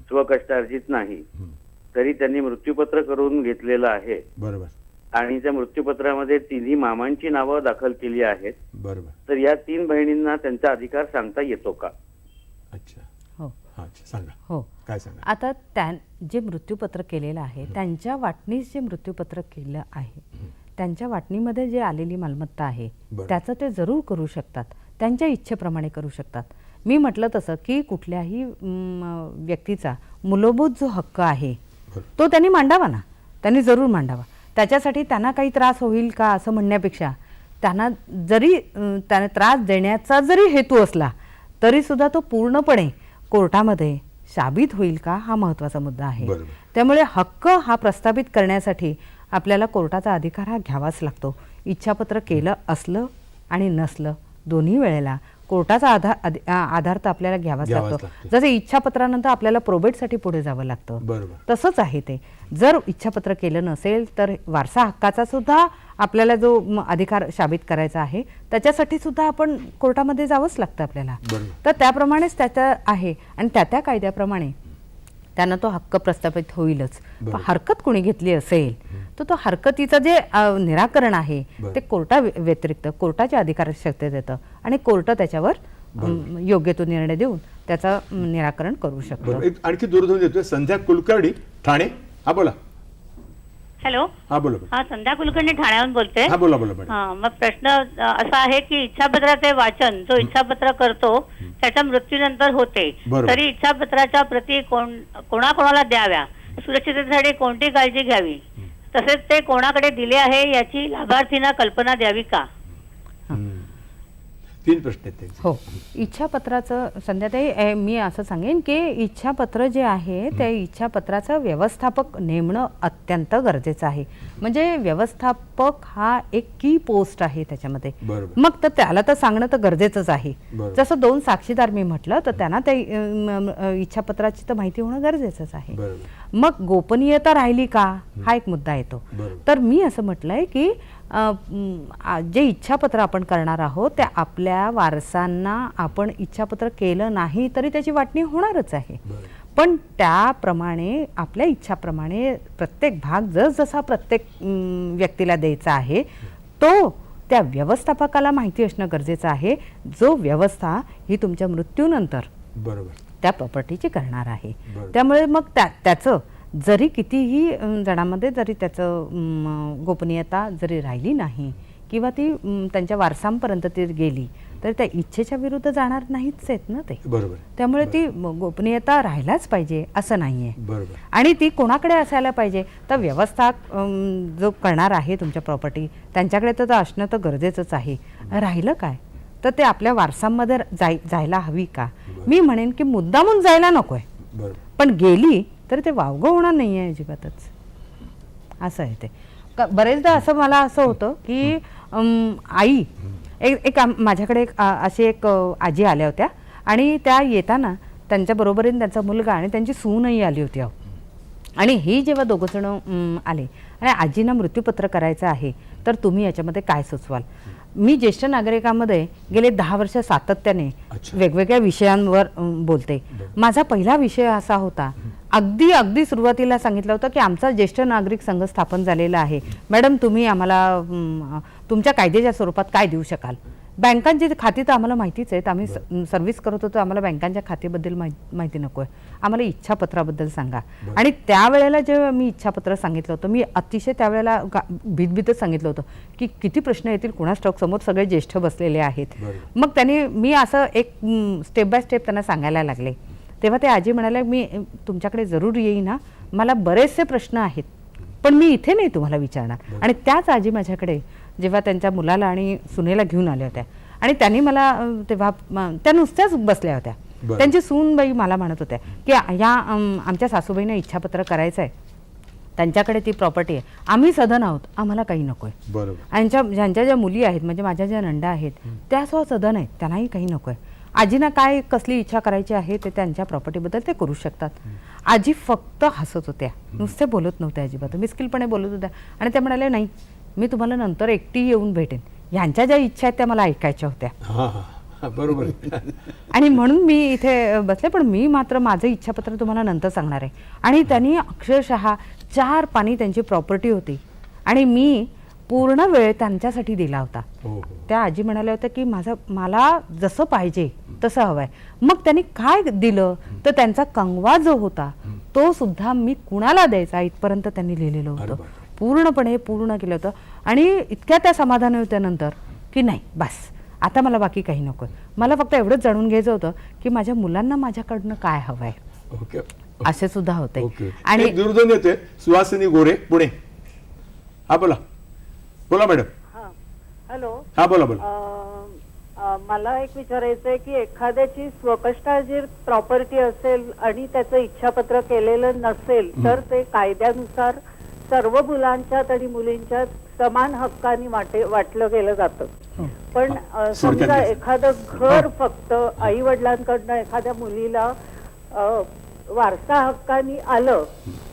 स्वकष्टार्जित नाही, तरी त्यांनी मृत्यूपत्र करून घेतलेलं आहे. बरोबर. आणि त्या मृत्यूपत्रामध्ये 3ही मामांची नावं दाखल केली आहेत. बरोबर. तर या 3 बहिणींना त्यांचा अधिकार सांगता येतो का? अच्छा. हो. अच्छा, सांगा. हो. काय सांगा? आता जे मृत्यूपत्र केलेलं आहे त्यांच्या वाटणीस जे मृत्यूपत्र केलं आहे त्यांच्या वाटणीमध्ये जे आलेली मालमत्ता आहे त्याचं ते जरूर करू शकतात, त्यांच्या इच्छेप्रमाणे करू शकतात. मी म्हटलं तसं की कुठल्याही व्यक्तीचा मूलभूत जो हक्क आहे तो त्यांनी मांडावा ना, त्यांनी जरूर मांडावा. त्याच्यासाठी त्यांना काही त्रास होईल का असं म्हणण्यापेक्षा त्यांना जरी त्याने त्रास देण्याचा जरी हेतू असला तरीसुद्धा तो पूर्णपणे कोर्टामध्ये साबित होईल का हा महत्त्वाचा मुद्दा आहे. त्यामुळे हक्क हा प्रस्थापित करण्यासाठी आपल्याला कोर्टाचा अधिकार हा घ्यावाच लागतो. इच्छापत्र केलं असलं आणि नसलं दोन्ही वेळेला कोर्टाचा आधार तर आपल्याला घ्यावाच लागतो. जसं इच्छापत्रानंतर आपल्याला प्रोबेटसाठी पुढे जावं लागतं, तसंच आहे ते. जर इच्छापत्र केलं नसेल तर वारसा हक्काचा सुद्धा आपल्याला जो अधिकार साबित करायचा आहे त्याच्यासाठी सुद्धा आपण कोर्टामध्ये जावंच लागतं आपल्याला. तर त्याप्रमाणेच त्याचं आहे आणि त्या कायद्याप्रमाणे त्यांना तो हक्क प्रस्थापित होईलच. हरकत कोणी घेतली असेल तर तो हरकतीचं जे निराकरण आहे ते कोर्टा व्यतिरिक्त कोर्टाच्या अधिकारक्षमतेत येतं आणि कोर्ट त्याच्यावर योग्य तो निर्णय देऊन त्याचं निराकरण करू शकतो. आणखी दूरध्वनी देतोय, संध्या कुलकर्णी, ठाणे. हा बोला. हॅलो. हा बोला. हा, संध्या कुलकर्णी ठाण्याहून बोलते. हा बोला बोला. हा, मग प्रश्न असा आहे की इच्छापत्राचे वाचन जो इच्छापत्र करतो त्याच्या मृत्यूनंतर होते, तरी इच्छापत्राच्या प्रती कोणाकोणाला द्याव्या, सुरक्षिततेसाठी कोणती काळजी घ्यावी, तसेच ते कोणाकडे दिले आहे याची लाभार्थींना कल्पना द्यावी का? 3 प्रश्न आहेत. हो. इच्छापत्राचं संध्याताई मी असं सांगेन की इच्छापत्र जे आहे ते इच्छापत्राचं व्यवस्थापक नेमणं अत्यंत गरजेचं आहे. म्हणजे व्यवस्थापक हा एक की पोस्ट आहे त्याच्यामध्ये, मग तर त्याला तर सांगणं तर गरजेचंच आहे. जसं 2 साक्षीदार मी म्हटलं तर त्यांना त्या इच्छापत्राची तर माहिती होणं गरजेचंच आहे. मग गोपनीयता राहिली का हा एक मुद्दा येतो. तर मी असं म्हटलंय की जे इच्छापत्र आपण करणार आहोत त्या आपल्या वारसांना आपण इच्छापत्र केलं नाही तरी त्याची वाटणी होणारच आहे, पण त्याप्रमाणे आपल्या इच्छाप्रमाणे प्रत्येक भाग जसा प्रत्येक व्यक्तीला द्यायचा आहे तो त्या व्यवस्थापकाला माहिती असणं गरजेचं आहे, जो व्यवस्था ही तुमच्या मृत्यूनंतर त्या प्रॉपर्टीची करणार आहे. त्यामुळे मग त्याचं जरी कितीही जणांमध्ये जरी त्याचं गोपनीयता जरी राहिली नाही किंवा ती त्यांच्या वारसांपर्यंत ती गेली तर त्या इच्छेच्या विरुद्ध जाणार नाहीच आहेत ना ते. बरोबर. त्यामुळे ती गोपनीयता राहायलाच पाहिजे असं नाहीये. बरोबर. आणि ती कोणाकडे असायला पाहिजे तर व्यवस्था जो करणार आहे तुमच्या प्रॉपर्टी त्यांच्याकडे तर असणं तर गरजेचंच आहे. राहिलं काय तर ते आपल्या वारसांमध्ये जायला हवी का. मी म्हणेन की मुद्दामून जायला नकोय, बरोबर. पण गेली तर ते वावगं होणार नाही आहे अजिबातच. असं आहे ते. बरेचदा असं मला असं होतं की आई एक माझ्याकडे अशी एक आजी आल्या होत्या आणि त्या येताना त्यांच्या बरोबरीने त्यांचा मुलगा आणि त्यांची सूनही आली होती. आणि ही जेव्हा दोघंजण आले आणि आजींना मृत्यूपत्र करायचं आहे तर तुम्ही याच्यामध्ये काय सुचवाल. मी ज्येष्ठ नागरिकांमध्ये गेले 10 वर्ष सातत्याने वेगवेगळ्या विषयांवर बोलते. माझा पहिला विषय असा होता, अगदी सुरुवातीला सांगितलं होतं की आमचा ज्येष्ठ नागरिक संघ स्थापन झालेला आहे. मॅडम तुम्ही आम्हाला तुमच्या कायद्याच्या स्वरूपात काय देऊ शकाल. बँकांची खाती तर आम्हाला माहितीच आहेत, आम्ही सर्व्हिस करत होतो, आम्हाला बँकांच्या खात्याबद्दल माहिती नको आहे, आम्हाला इच्छापत्राबद्दल सांगा. आणि त्यावेळेला जेव्हा मी इच्छापत्र सांगितलं होतं, मी अतिशय त्यावेळेला भीतभीतच सांगितलं होतं की किती प्रश्न येतील कुणास ठाऊक, समोर सगळे ज्येष्ठ बसलेले आहेत. मग त्यांनी मी असं एक स्टेप बाय स्टेप त्यांना सांगायला लागले. तेव्हा ते आजी म्हणाल्या मी तुमच्याकडे जरूर येईन ना, मला बरेचसे प्रश्न आहेत पण मी इथे नाही तुम्हाला विचारणार. आणि त्याच आजी माझ्याकडे जेव्हा त्यांच्या मुलाला आणि सुनेला घेऊन आल्या होत्या आणि त्यांनी मला तेव्हा त्या नुसत्याच बसल्या होत्या. त्यांची सूनबाई मला म्हणत होत्या की ह्या आमच्या सासूबाईंना इच्छापत्र करायचं आहे, त्यांच्याकडे ती प्रॉपर्टी आहे, आम्ही सधन आहोत, आम्हाला काही नको आहे. बरोबर. आणि ज्यांच्या ज्या मुली आहेत म्हणजे माझ्या ज्या नंदा आहेत त्या सधन आहेत, त्यांनाही काही नको आहे. आजींना काय कसली इच्छा करायची आहे ते त्यांच्या प्रॉपर्टीबद्दल ते करू शकतात. आजी फक्त हसत होत्या, नुसते बोलत नव्हत्या अजिबात, मिस्किलपणे बोलत होत्या. आणि त्या म्हणाले नाही मी तुम्हाला नंतर एकटी येऊन भेटेन, ह्यांच्या ज्या इच्छा आहेत त्या मला ऐकायच्या होत्या. बरोबर. आणि म्हणून मी इथे बसले, पण मी मात्र माझं इच्छापत्र तुम्हाला नंतर सांगणार आहे. आणि त्यांनी अक्षरशः 4 पानी त्यांची प्रॉपर्टी होती आणि मी पूर्ण वेळ त्यांच्यासाठी दिला होता. त्या आजी म्हणाल्या होत्या की मला जसं पाहिजे तसं हवंय. मग त्यांनी काय दिलं तर त्यांचा कंगवा जो होता तो सुद्धा मी कुणाला द्यायचा इथपर्यंत त्यांनी लिहिलेलं होतं. पूर्णपणे पूर्ण केलं होतं. आणि इतक्या त्या समाधानी होत्या नंतर की नाही बस आता मला बाकी काही नको, मला फक्त एवढंच जाणून घ्यायचं होतं की माझ्या मुलांना माझ्याकडनं काय हवंय. ओके. असे सुद्धा होते. आणि दूरध्वनी येते सुहासिनी गोरे पुणे. हा बोला बोला मॅडम. हॅलो. हा बोला. मला एक विचारायचं आहे की एखाद्याची स्वकष्टार्जित प्रॉपर्टी असेल आणि त्याचं इच्छापत्र केलेलं नसेल तर ते कायद्यानुसार सर्व मुलांच्यात आणि मुलींच्यात समान हक्काने वाटलं गेलं जातं. पण समजा एखादं घर फक्त आई वडिलांकडनं एखाद्या मुलीला वारसा हक्काने आलं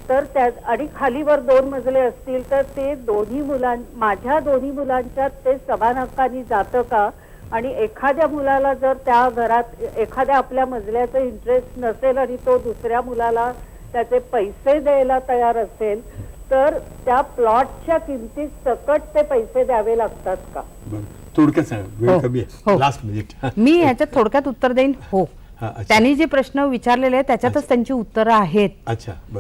तर त्यात आणि खालीवर 2 मजले असतील तर ते माझ्या दोन्ही मुलांच्यात ते समान हक्काने जातं का. आणि एखाद्या मुलाला जर त्या घरात एखाद्या आपल्या मजल्याचा इंटरेस्ट नसेल आणि तो दुसऱ्या मुलाला त्याचे पैसे द्यायला तयार असेल तर त्या प्लॉटच्या किमतीत सकट ते पैसे द्यावे लागतात का. थोडक्यात सांगा, लास्ट मिनिट. मी ह्याच्यात थोडक्यात उत्तर देईन. हो, त्यांनी जे प्रश्न विचारलेले आहेत त्याच्यातच त्यांची उत्तरं आहेत.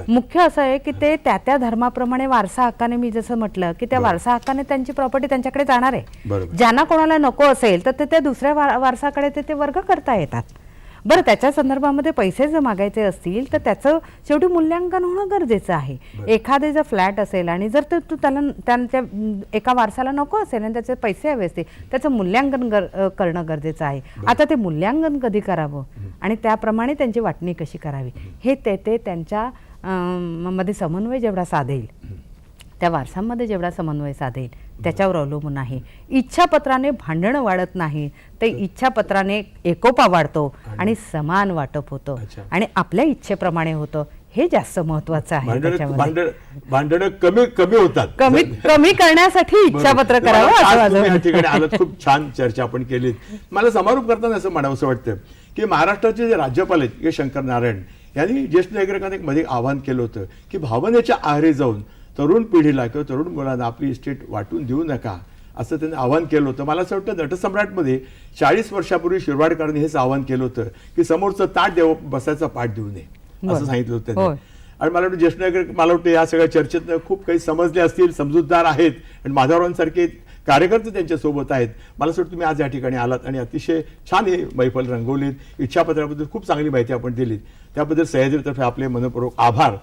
मुख्य असं आहे की ते त्या धर्माप्रमाणे वारसा हक्काने, मी जसं म्हटलं की त्या वारसा हक्काने त्यांची प्रॉपर्टी त्यांच्याकडे जाणार आहे. ज्यांना कोणाला नको असेल तर ते त्या दुसऱ्या वारसाकडे ते वर्ग करता येतात. बरं, त्याच्या संदर्भामध्ये पैसे जर मागायचे असतील तर त्याचं शेवटी मूल्यांकन होणं गरजेचं आहे. एखादे जर फ्लॅट असेल आणि जर तू त्यांच्या एका वारसाला नको असेल आणि त्याचे पैसे हवे असतील त्याचं मूल्यांकन करणं गरजेचं आहे. आता ते मूल्यांकन कधी करावं आणि त्याप्रमाणे त्यांची वाटणी कशी करावी हे ते त्यांच्या मध्ये समन्वय जेवढा साधेल, त्या वारसांमध्ये जेवढा समन्वय साधेल त्याच्यावर अवलंबून आहे. इच्छापत्राने भांडणं वाढत नाही, ते इच्छापत्राने एकोपा वाढतो आणि समान वाटप होतं आणि आपल्या इच्छेप्रमाणे होतं. हे जास्त महत्वाचं आहे. भांडणं कमी होतात, कमी करण्यासाठी इच्छापत्र करावं. खूप छान चर्चा आपण केली. मला समारोप करताना असं म्हणावंसं वाटतं की महाराष्ट्राचे जे राज्यपाल आहेत के शंकर नारायण यांनी ज्येष्ठ नागरिकांना एक मध्ये आवाहन केलं होतं की भावनेच्या आहारी जाऊन तरुण पिढीला किंवा तरुण मुलांना आपली इस्टेट वाटून देऊ नका असं त्यांनी आवाहन केलं होतं. मला असं वाटतं नटसम्राटमध्ये 40 वर्षापूर्वी शिरवाडकरांनी हेच आवाहन केलं होतं की समोरचं ताट देव बसायचा पाठ देऊ नये असं सांगितलं होतं त्यांनी. आणि मला वाटतं ज्येष्ठ नागरिक मला वाटतं या सगळ्या चर्चेत खूप काही समजले असतील, समजूतदार आहेत आणि माधवरावांसारखे कार्यकर्ते त्यांच्यासोबत आहेत. मला असं वाटतं तुम्ही आज या ठिकाणी आलात आणि अतिशय छान हे मैफल रंगवलीत. इच्छापत्राबद्दल खूप चांगली माहिती आपण दिलीत, त्याबद्दल सह्याद्रीतर्फे आपले मनपूर्वक आभार.